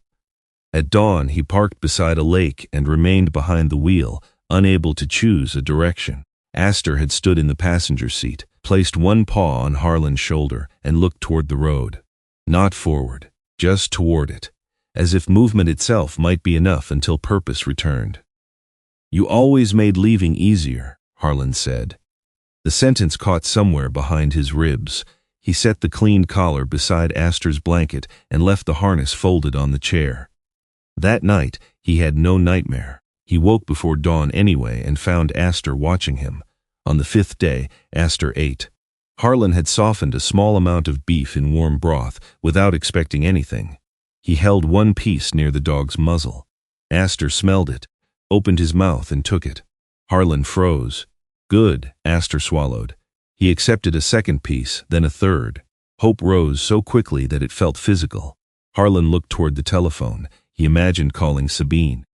At dawn, he parked beside a lake and remained behind the wheel, unable to choose a direction. Aster had stood in the passenger seat, placed one paw on Harlan's shoulder, and looked toward the road. Not forward, just toward it, as if movement itself might be enough until purpose returned. "You always made leaving easier," Harlan said. The sentence caught somewhere behind his ribs. He set the cleaned collar beside Aster's blanket and left the harness folded on the chair. That night, he had no nightmare. He woke before dawn anyway and found Aster watching him. On the 5th day, Aster ate. Harlan had softened a small amount of beef in warm broth without expecting anything. He held one piece near the dog's muzzle. Aster smelled it, opened his mouth and took it. Harlan froze. "Good," Aster swallowed. He accepted a second piece, then a third. Hope rose so quickly that it felt physical. Harlan looked toward the telephone. He imagined calling Sabine.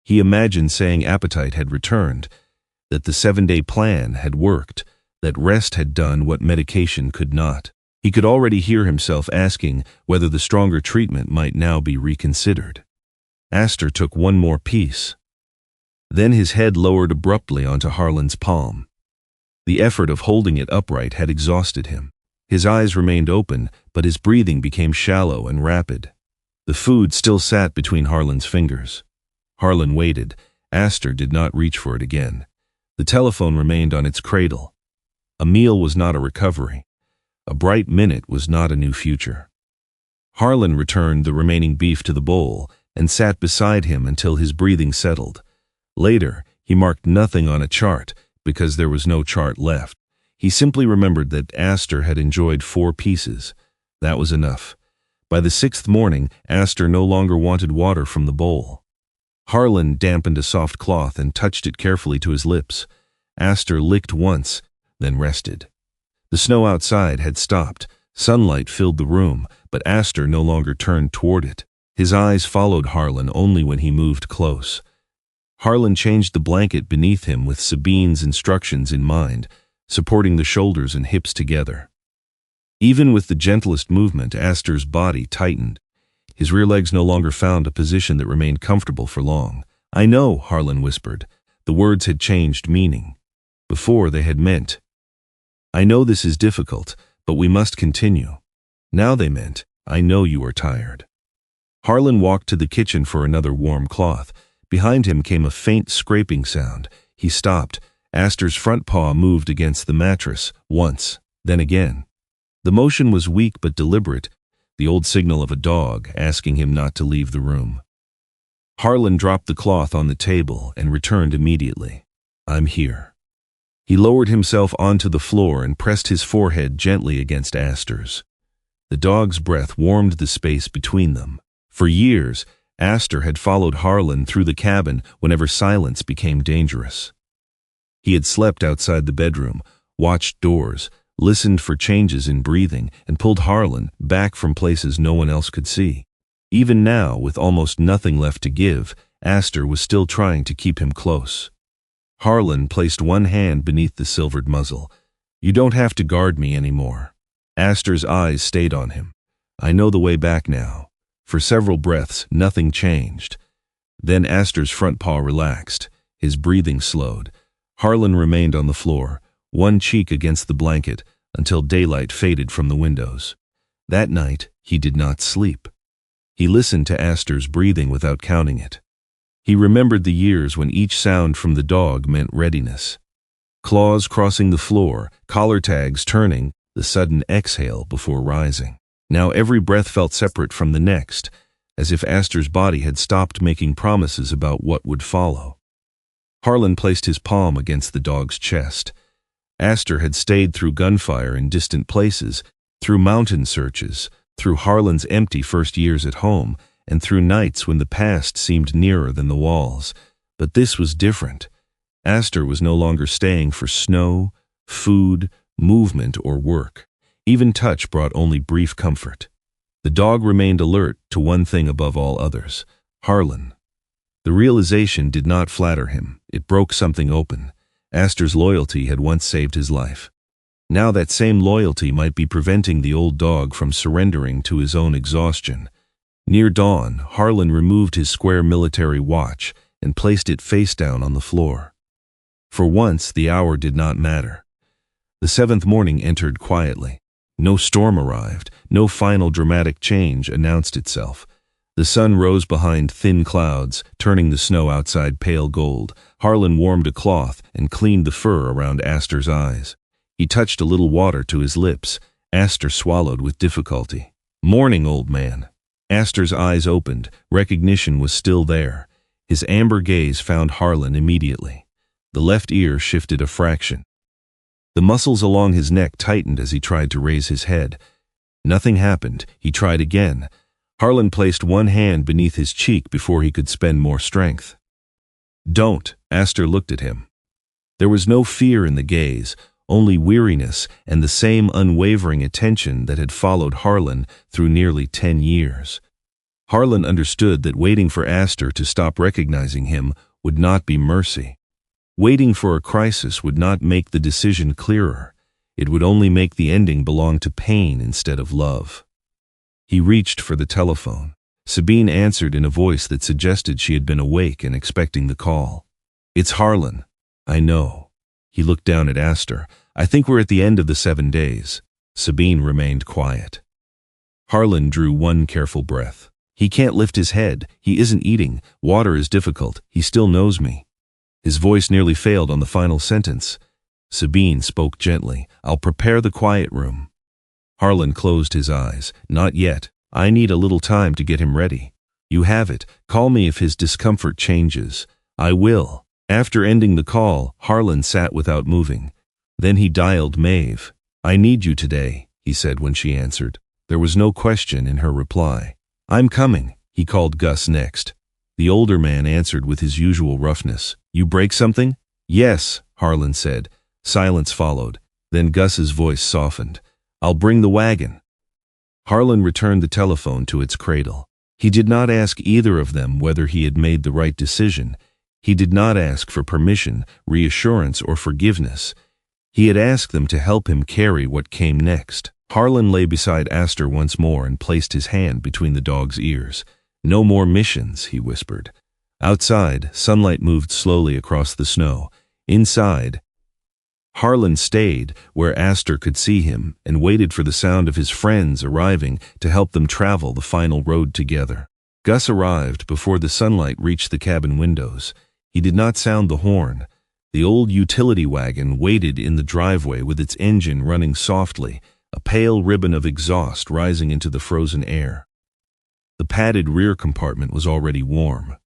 He imagined saying appetite had returned, that the 7-day plan had worked, that rest had done what medication could not. He could already hear himself asking whether the stronger treatment might now be reconsidered. Aster took one more piece. Then his head lowered abruptly onto Harlan's palm. The effort of holding it upright had exhausted him. His eyes remained open, but his breathing became shallow and rapid. The food still sat between Harlan's fingers. Harlan waited. Aster did not reach for it again. The telephone remained on its cradle. A meal was not a recovery. A bright minute was not a new future. Harlan returned the remaining beef to the bowl and sat beside him until his breathing settled. Later, he marked nothing on a chart because there was no chart left. He simply remembered that Aster had enjoyed 4 pieces. That was enough. By the 6th morning, Aster no longer wanted water from the bowl. Harlan dampened a soft cloth and touched it carefully to his lips. Aster licked once, then rested. The snow outside had stopped. Sunlight filled the room, but Aster no longer turned toward it. His eyes followed Harlan only when he moved close. Harlan changed the blanket beneath him with Sabine's instructions in mind, supporting the shoulders and hips together. Even with the gentlest movement, Aster's body tightened. His rear legs no longer found a position that remained comfortable for long. "I know," Harlan whispered. The words had changed meaning. Before they had meant, "I know this is difficult, but we must continue." Now they meant, "I know you are tired." Harlan walked to the kitchen for another warm cloth. Behind him came a faint scraping sound. He stopped. Aster's front paw moved against the mattress, once, then again. The motion was weak but deliberate, the old signal of a dog asking him not to leave the room. Harlan dropped the cloth on the table and returned immediately. "I'm here." He lowered himself onto the floor and pressed his forehead gently against Aster's. The dog's breath warmed the space between them. For years, Aster had followed Harlan through the cabin whenever silence became dangerous. He had slept outside the bedroom, watched doors, listened for changes in breathing, and pulled Harlan back from places no one else could see. Even now, with almost nothing left to give, Aster was still trying to keep him close. Harlan placed one hand beneath the silvered muzzle. "You don't have to guard me anymore." Aster's eyes stayed on him. "I know the way back now." For several breaths, nothing changed. Then Aster's front paw relaxed. His breathing slowed. Harlan remained on the floor, one cheek against the blanket, until daylight faded from the windows. That night, he did not sleep. He listened to Aster's breathing without counting it. He remembered the years when each sound from the dog meant readiness. Claws crossing the floor, collar tags turning, the sudden exhale before rising. Now every breath felt separate from the next, as if Aster's body had stopped making promises about what would follow. Harlan placed his palm against the dog's chest. Aster had stayed through gunfire in distant places, through mountain searches, through Harlan's empty first years at home, and through nights when the past seemed nearer than the walls. But this was different. Aster was no longer staying for snow, food, movement, or work. Even touch brought only brief comfort. The dog remained alert to one thing above all others: Harlan. The realization did not flatter him. It broke something open. Aster's loyalty had once saved his life. Now that same loyalty might be preventing the old dog from surrendering to his own exhaustion. Near dawn, Harlan removed his square military watch and placed it face down on the floor. For once, the hour did not matter. The 7th morning entered quietly. No storm arrived, no final dramatic change announced itself. The sun rose behind thin clouds, turning the snow outside pale gold. Harlan warmed a cloth and cleaned the fur around Aster's eyes. He touched a little water to his lips. Aster swallowed with difficulty. "Morning, old man." Aster's eyes opened. Recognition was still there. His amber gaze found Harlan immediately. The left ear shifted a fraction. The muscles along his neck tightened as he tried to raise his head. Nothing happened. He tried again. Harlan placed one hand beneath his cheek before he could spend more strength. "Don't." Aster looked at him. There was no fear in the gaze, only weariness and the same unwavering attention that had followed Harlan through nearly 10 years. Harlan understood that waiting for Aster to stop recognizing him would not be mercy. Waiting for a crisis would not make the decision clearer. It would only make the ending belong to pain instead of love. He reached for the telephone. Sabine answered in a voice that suggested she had been awake and expecting the call. "It's Harlan." "I know." He looked down at Aster. "I think we're at the end of the 7 days. Sabine remained quiet. Harlan drew one careful breath. "He can't lift his head. He isn't eating. Water is difficult. He still knows me." His voice nearly failed on the final sentence. Sabine spoke gently. "I'll prepare the quiet room." Harlan closed his eyes. Not yet. I need a little time to get him ready. You have it. Call me if his discomfort changes. I will. After ending the call, Harlan sat without moving. Then he dialed Maeve. I need you today, he said when she answered. There was no question in her reply. I'm coming, he called Gus next. The older man answered with his usual roughness. You break something? Yes, Harlan said. Silence followed. Then Gus's voice softened. I'll bring the wagon. Harlan returned the telephone to its cradle. He did not ask either of them whether he had made the right decision. He did not ask for permission, reassurance, or forgiveness. He had asked them to help him carry what came next. Harlan lay beside Aster once more and placed his hand between the dog's ears. No more missions, he whispered. Outside, sunlight moved slowly across the snow. Inside, Harlan stayed where Aster could see him and waited for the sound of his friends arriving to help them travel the final road together. Gus arrived before the sunlight reached the cabin windows. He did not sound the horn. The old utility wagon waited in the driveway with its engine running softly, a pale ribbon of exhaust rising into the frozen air. The padded rear compartment was already warm.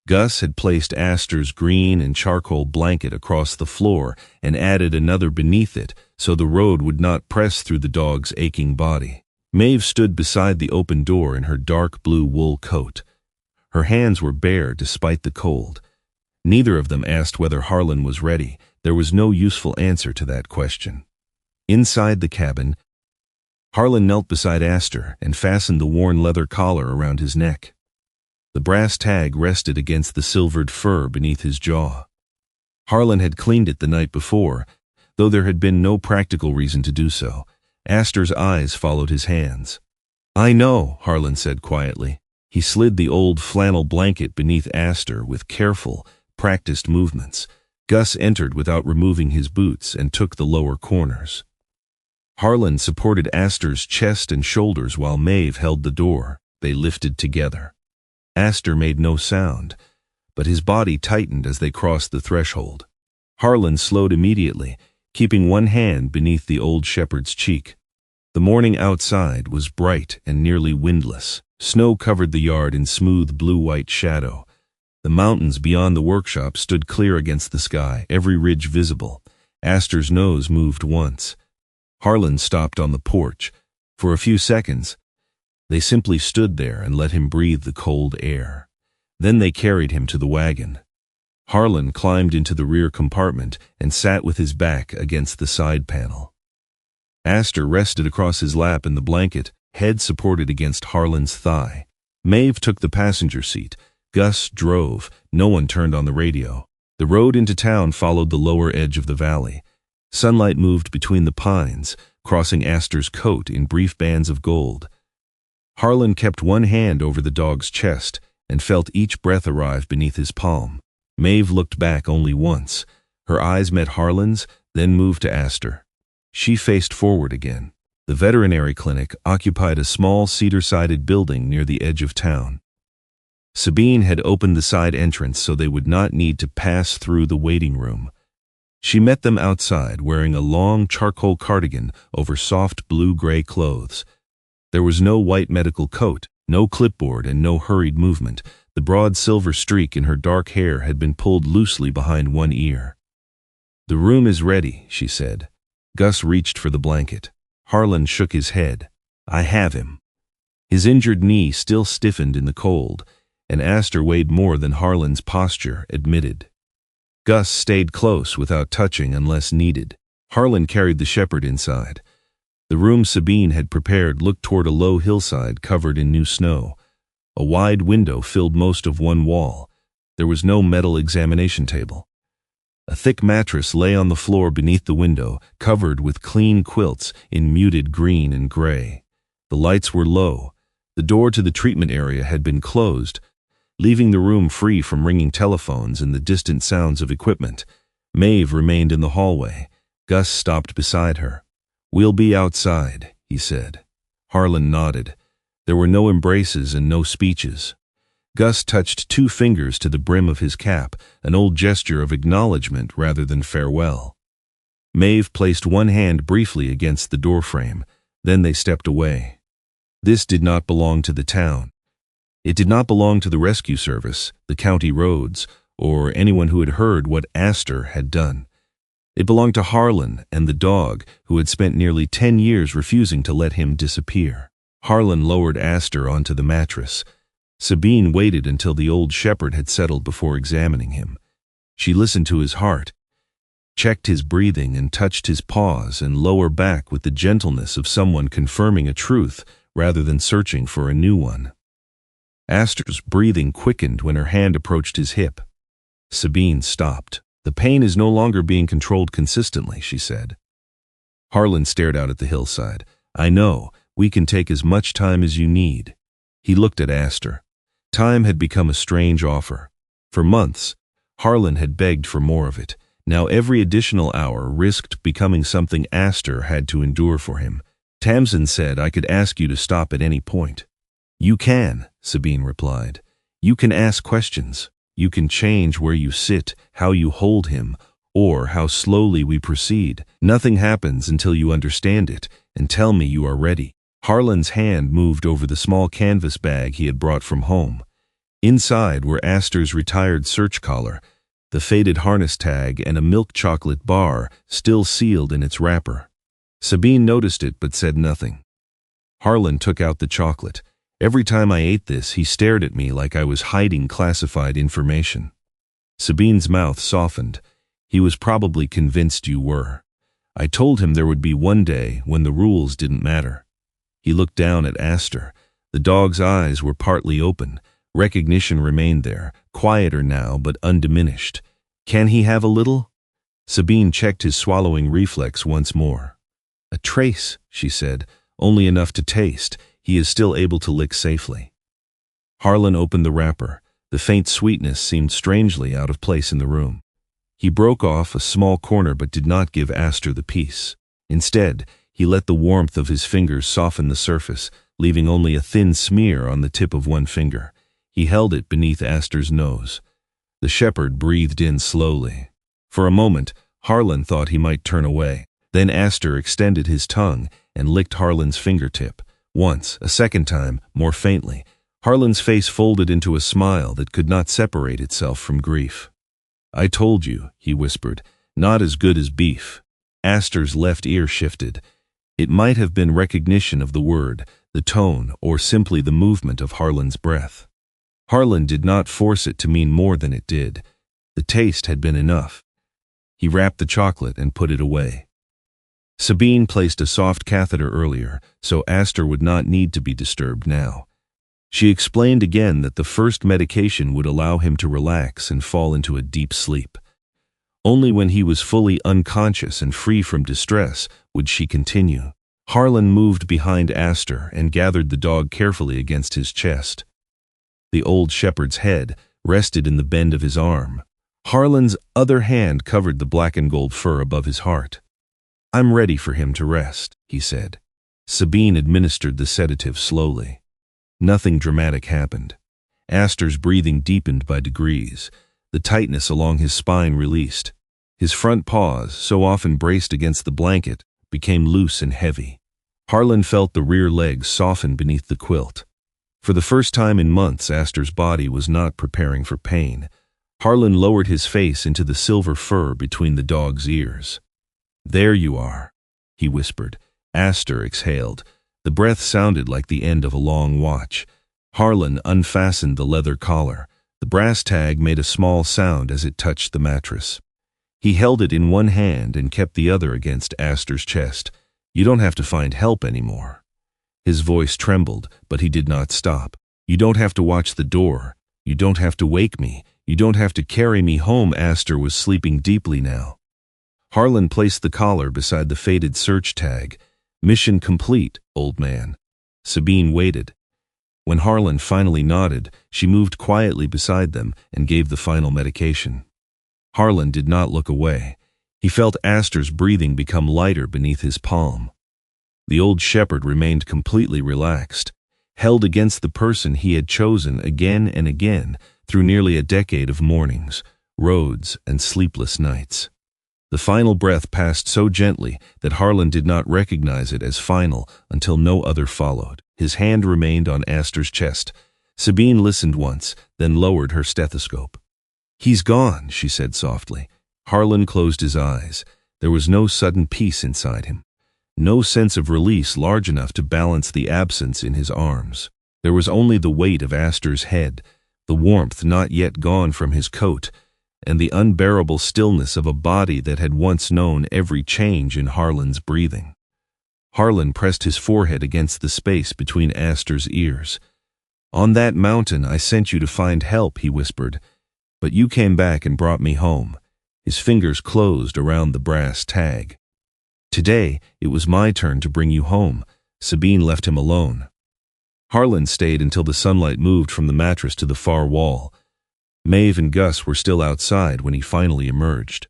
Gus had placed Aster's green and charcoal blanket across the floor and added another beneath it so the road would not press through the dog's aching body. Maeve stood beside the open door in her dark blue wool coat. Her hands were bare despite the cold. Neither of them asked whether Harlan was ready. There was no useful answer to that question. Inside the cabin, Harlan knelt beside Aster and fastened the worn leather collar around his neck. The brass tag rested against the silvered fur beneath his jaw. Harlan had cleaned it the night before, though there had been no practical reason to do so. Aster's eyes followed his hands. I know, Harlan said quietly. He slid the old flannel blanket beneath Aster with careful, practiced movements. Gus entered without removing his boots and took the lower corners. Harlan supported Aster's chest and shoulders while Maeve held the door. They lifted together. Aster made no sound, but his body tightened as they crossed the threshold. Harlan slowed immediately, keeping one hand beneath the old shepherd's cheek. The morning outside was bright and nearly windless. Snow covered the yard in smooth blue-white shadow. The mountains beyond the workshop stood clear against the sky, every ridge visible. Aster's nose moved once. Harlan stopped on the porch. For a few seconds, they simply stood there and let him breathe the cold air. Then they carried him to the wagon. Harlan climbed into the rear compartment and sat with his back against the side panel. Aster rested across his lap in the blanket, head supported against Harlan's thigh. Maeve took the passenger seat. Gus drove. No one turned on the radio. The road into town followed the lower edge of the valley. Sunlight moved between the pines, crossing Aster's coat in brief bands of gold. Harlan kept one hand over the dog's chest and felt each breath arrive beneath his palm. Maeve looked back only once. Her eyes met Harlan's, then moved to Aster. She faced forward again. The veterinary clinic occupied a small cedar-sided building near the edge of town. Sabine had opened the side entrance so they would not need to pass through the waiting room. She met them outside wearing a long charcoal cardigan over soft blue-gray clothes. There was no white medical coat, no clipboard, and no hurried movement. The broad silver streak in her dark hair had been pulled loosely behind one ear. The room is ready, she said. Gus reached for the blanket. Harlan shook his head. I have him. His injured knee still stiffened in the cold, and Aster weighed more than Harlan's posture admitted. Gus stayed close without touching unless needed. Harlan carried the shepherd inside. The room Sabine had prepared looked toward a low hillside covered in new snow. A wide window filled most of one wall. There was no metal examination table. A thick mattress lay on the floor beneath the window, covered with clean quilts in muted green and gray. The lights were low. The door to the treatment area had been closed, leaving the room free from ringing telephones and the distant sounds of equipment. Maeve remained in the hallway. Gus stopped beside her. We'll be outside, he said. Harlan nodded. There were no embraces and no speeches. Gus touched 2 fingers to the brim of his cap, an old gesture of acknowledgement rather than farewell. Maeve placed one hand briefly against the doorframe. Then they stepped away. This did not belong to the town. It did not belong to the rescue service, the county roads, or anyone who had heard what Aster had done. It belonged to Harlan and the dog, who had spent nearly 10 years refusing to let him disappear. Harlan lowered Aster onto the mattress. Sabine waited until the old shepherd had settled before examining him. She listened to his heart, checked his breathing, and touched his paws and lower back with the gentleness of someone confirming a truth rather than searching for a new one. Aster's breathing quickened when her hand approached his hip. Sabine stopped. "The pain is no longer being controlled consistently," she said. Harlan stared out at the hillside. "I know, we can take as much time as you need." He looked at Aster. Time had become a strange offer. For months, Harlan had begged for more of it. Now every additional hour risked becoming something Aster had to endure for him. "Tamsin said I could ask you to stop at any point." "You can," Sabine replied. "You can ask questions. You can change where you sit, how you hold him, or how slowly we proceed. Nothing happens until you understand it and tell me you are ready." Harlan's hand moved over the small canvas bag he had brought from home. Inside were Aster's retired search collar, the faded harness tag, and a milk chocolate bar still sealed in its wrapper. Sabine noticed it but said nothing. Harlan took out the chocolate. "Every time I ate this, he stared at me like I was hiding classified information." Sabine's mouth softened. "He was probably convinced you were. I told him there would be one day when the rules didn't matter." He looked down at Aster. The dog's eyes were partly open. Recognition remained there, quieter now but undiminished. "Can he have a little?" Sabine checked his swallowing reflex once more. "A trace," she said, "only enough to taste. He is still able to lick safely." Harlan opened the wrapper. The faint sweetness seemed strangely out of place in the room. He broke off a small corner but did not give Aster the piece. Instead, he let the warmth of his fingers soften the surface, leaving only a thin smear on the tip of one finger. He held it beneath Aster's nose. The shepherd breathed in slowly. For a moment, Harlan thought he might turn away. Then Aster extended his tongue and licked Harlan's fingertip. Once, a second time, more faintly. Harlan's face folded into a smile that could not separate itself from grief. "I told you," he whispered, "not as good as beef." Aster's left ear shifted. It might have been recognition of the word, the tone, or simply the movement of Harlan's breath. Harlan did not force it to mean more than it did. The taste had been enough. He wrapped the chocolate and put it away. Sabine placed a soft catheter earlier, so Aster would not need to be disturbed now. She explained again that the first medication would allow him to relax and fall into a deep sleep. Only when he was fully unconscious and free from distress would she continue. Harlan moved behind Aster and gathered the dog carefully against his chest. The old shepherd's head rested in the bend of his arm. Harlan's other hand covered the black and gold fur above his heart. "I'm ready for him to rest," he said. Sabine administered the sedative slowly. Nothing dramatic happened. Aster's breathing deepened by degrees. The tightness along his spine released. His front paws, so often braced against the blanket, became loose and heavy. Harlan felt the rear legs soften beneath the quilt. For the first time in months, Aster's body was not preparing for pain. Harlan lowered his face into the silver fur between the dog's ears. "There you are," he whispered. Aster exhaled. The breath sounded like the end of a long watch. Harlan unfastened the leather collar. The brass tag made a small sound as it touched the mattress. He held it in one hand and kept the other against Aster's chest. "You don't have to find help anymore." His voice trembled, but he did not stop. "You don't have to watch the door. You don't have to wake me. You don't have to carry me home." Aster was sleeping deeply now. Harlan placed the collar beside the faded search tag. "Mission complete, old man." Sabine waited. When Harlan finally nodded, she moved quietly beside them and gave the final medication. Harlan did not look away. He felt Aster's breathing become lighter beneath his palm. The old shepherd remained completely relaxed, held against the person he had chosen again and again through nearly a decade of mornings, roads, and sleepless nights. The final breath passed so gently that Harlan did not recognize it as final until no other followed. His hand remained on Aster's chest. Sabine listened once, then lowered her stethoscope. "He's gone," she said softly. Harlan closed his eyes. There was no sudden peace inside him. No sense of release large enough to balance the absence in his arms. There was only the weight of Aster's head, the warmth not yet gone from his coat, and the unbearable stillness of a body that had once known every change in Harlan's breathing. Harlan pressed his forehead against the space between Aster's ears. "On that mountain I sent you to find help," he whispered, "but you came back and brought me home." His fingers closed around the brass tag. "Today, it was my turn to bring you home." Sabine left him alone. Harlan stayed until the sunlight moved from the mattress to the far wall. Maeve and Gus were still outside when he finally emerged.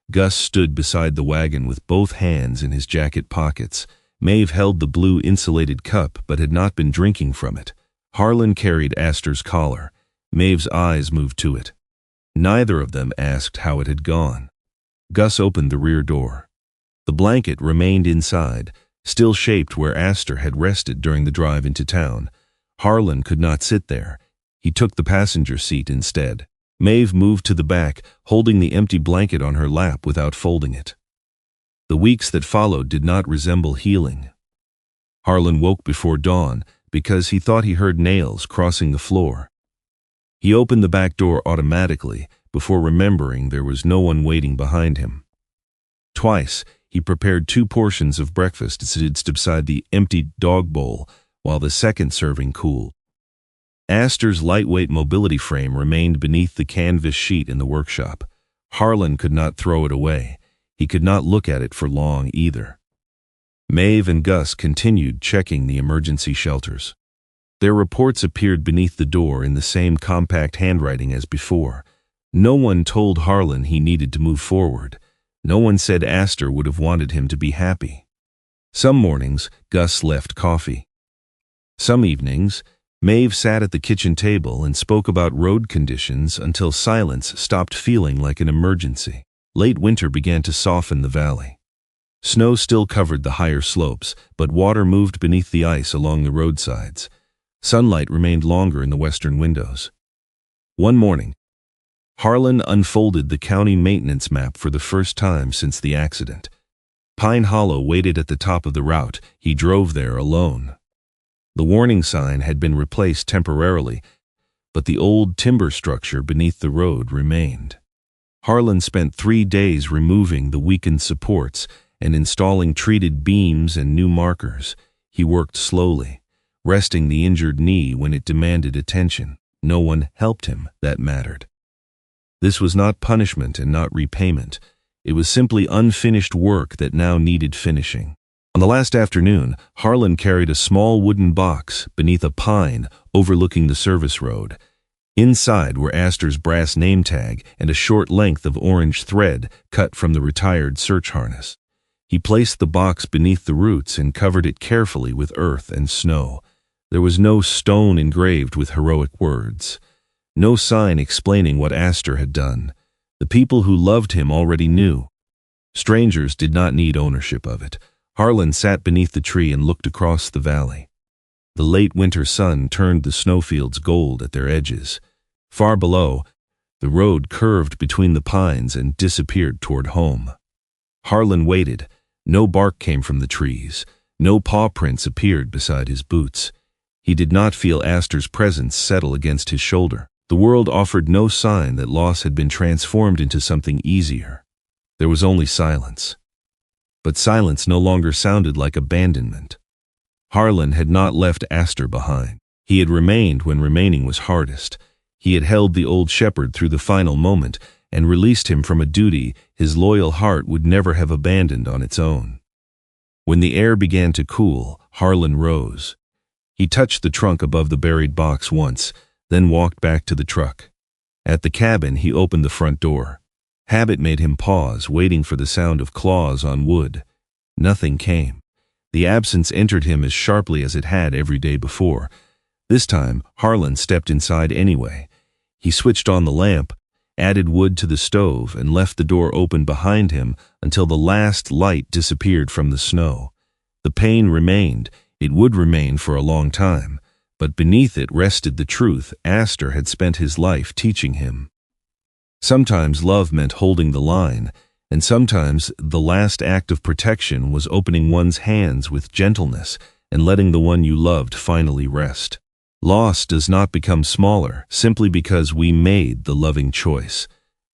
Gus stood beside the wagon with both hands in his jacket pockets. Maeve held the blue insulated cup but had not been drinking from it. Harlan carried Aster's collar. Maeve's eyes moved to it. Neither of them asked how it had gone. Gus opened the rear door. The blanket remained inside, still shaped where Aster had rested during the drive into town. Harlan could not sit there. He took the passenger seat instead. Maeve moved to the back, holding the empty blanket on her lap without folding it. The weeks that followed did not resemble healing. Harlan woke before dawn because he thought he heard nails crossing the floor. He opened the back door automatically before remembering there was no one waiting behind him. Twice, he prepared 2 portions of breakfast sitting beside the empty dog bowl while the second serving cooled. Aster's lightweight mobility frame remained beneath the canvas sheet in the workshop. Harlan could not throw it away. He could not look at it for long either. Maeve and Gus continued checking the emergency shelters. Their reports appeared beneath the door in the same compact handwriting as before. No one told Harlan he needed to move forward. No one said Aster would have wanted him to be happy. Some mornings, Gus left coffee. Some evenings, Maeve sat at the kitchen table and spoke about road conditions until silence stopped feeling like an emergency. Late winter began to soften the valley. Snow still covered the higher slopes, but water moved beneath the ice along the roadsides. Sunlight remained longer in the western windows. One morning, Harlan unfolded the county maintenance map for the first time since the accident. Pine Hollow waited at the top of the route. He drove there alone. The warning sign had been replaced temporarily, but the old timber structure beneath the road remained. Harlan spent 3 days removing the weakened supports and installing treated beams and new markers. He worked slowly, resting the injured knee when it demanded attention. No one helped him, that mattered. This was not punishment and not repayment. It was simply unfinished work that now needed finishing. On the last afternoon, Harlan carried a small wooden box beneath a pine overlooking the service road. Inside were Aster's brass name tag and a short length of orange thread cut from the retired search harness. He placed the box beneath the roots and covered it carefully with earth and snow. There was no stone engraved with heroic words. No sign explaining what Aster had done. The people who loved him already knew. Strangers did not need ownership of it. Harlan sat beneath the tree and looked across the valley. The late winter sun turned the snowfields gold at their edges. Far below, the road curved between the pines and disappeared toward home. Harlan waited. No bark came from the trees. No paw prints appeared beside his boots. He did not feel Aster's presence settle against his shoulder. The world offered no sign that loss had been transformed into something easier. There was only silence. But silence no longer sounded like abandonment. Harlan had not left Aster behind. He had remained when remaining was hardest. He had held the old shepherd through the final moment and released him from a duty his loyal heart would never have abandoned on its own. When the air began to cool, Harlan rose. He touched the trunk above the buried box once, then walked back to the truck. At the cabin, he opened the front door. Habit made him pause, waiting for the sound of claws on wood. Nothing came. The absence entered him as sharply as it had every day before. This time, Harlan stepped inside anyway. He switched on the lamp added wood to the stove, and left the door open behind him until the last light disappeared from the snow. The pain remained. It would remain for a long time, but beneath it rested the truth Aster had spent his life teaching him. Sometimes love meant holding the line, and sometimes the last act of protection was opening one's hands with gentleness and letting the one you loved finally rest. Loss does not become smaller simply because we made the loving choice.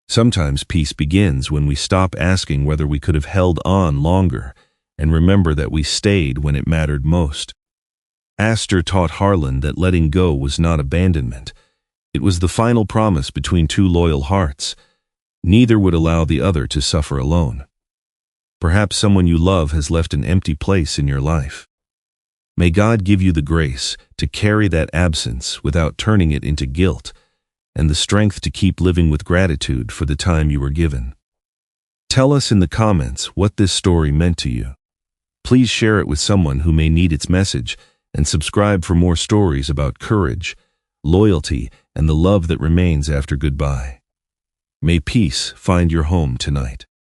Sometimes peace begins when we stop asking whether we could have held on longer and remember that we stayed when it mattered most. Aster taught Harlan that letting go was not abandonment. It was the final promise between two loyal hearts. Neither would allow the other to suffer alone. Perhaps someone you love has left an empty place in your life. May God give you the grace to carry that absence without turning it into guilt, and the strength to keep living with gratitude for the time you were given. Tell us in the comments what this story meant to you. Please share it with someone who may need its message, and subscribe for more stories about courage, loyalty, and the love that remains after goodbye. May peace find your home tonight.